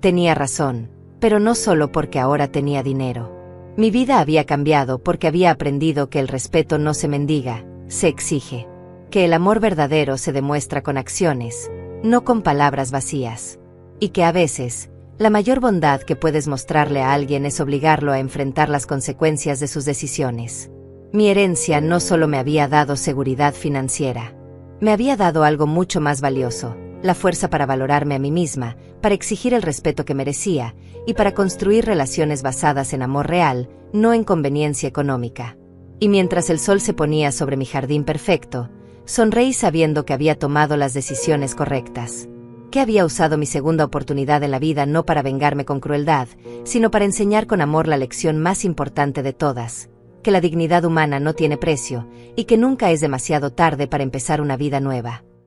Tenía razón, pero no solo porque ahora tenía dinero. Mi vida había cambiado porque había aprendido que el respeto no se mendiga, se exige. Que el amor verdadero se demuestra con acciones, no con palabras vacías. Y que a veces, la mayor bondad que puedes mostrarle a alguien es obligarlo a enfrentar las consecuencias de sus decisiones. Mi herencia no solo me había dado seguridad financiera. Me había dado algo mucho más valioso: la fuerza para valorarme a mí misma, para exigir el respeto que merecía, y para construir relaciones basadas en amor real, no en conveniencia económica. Y mientras el sol se ponía sobre mi jardín perfecto, sonreí sabiendo que había tomado las decisiones correctas. Que había usado mi segunda oportunidad en la vida no para vengarme con crueldad, sino para enseñar con amor la lección más importante de todas: que la dignidad humana no tiene precio, y que nunca es demasiado tarde para empezar una vida nueva.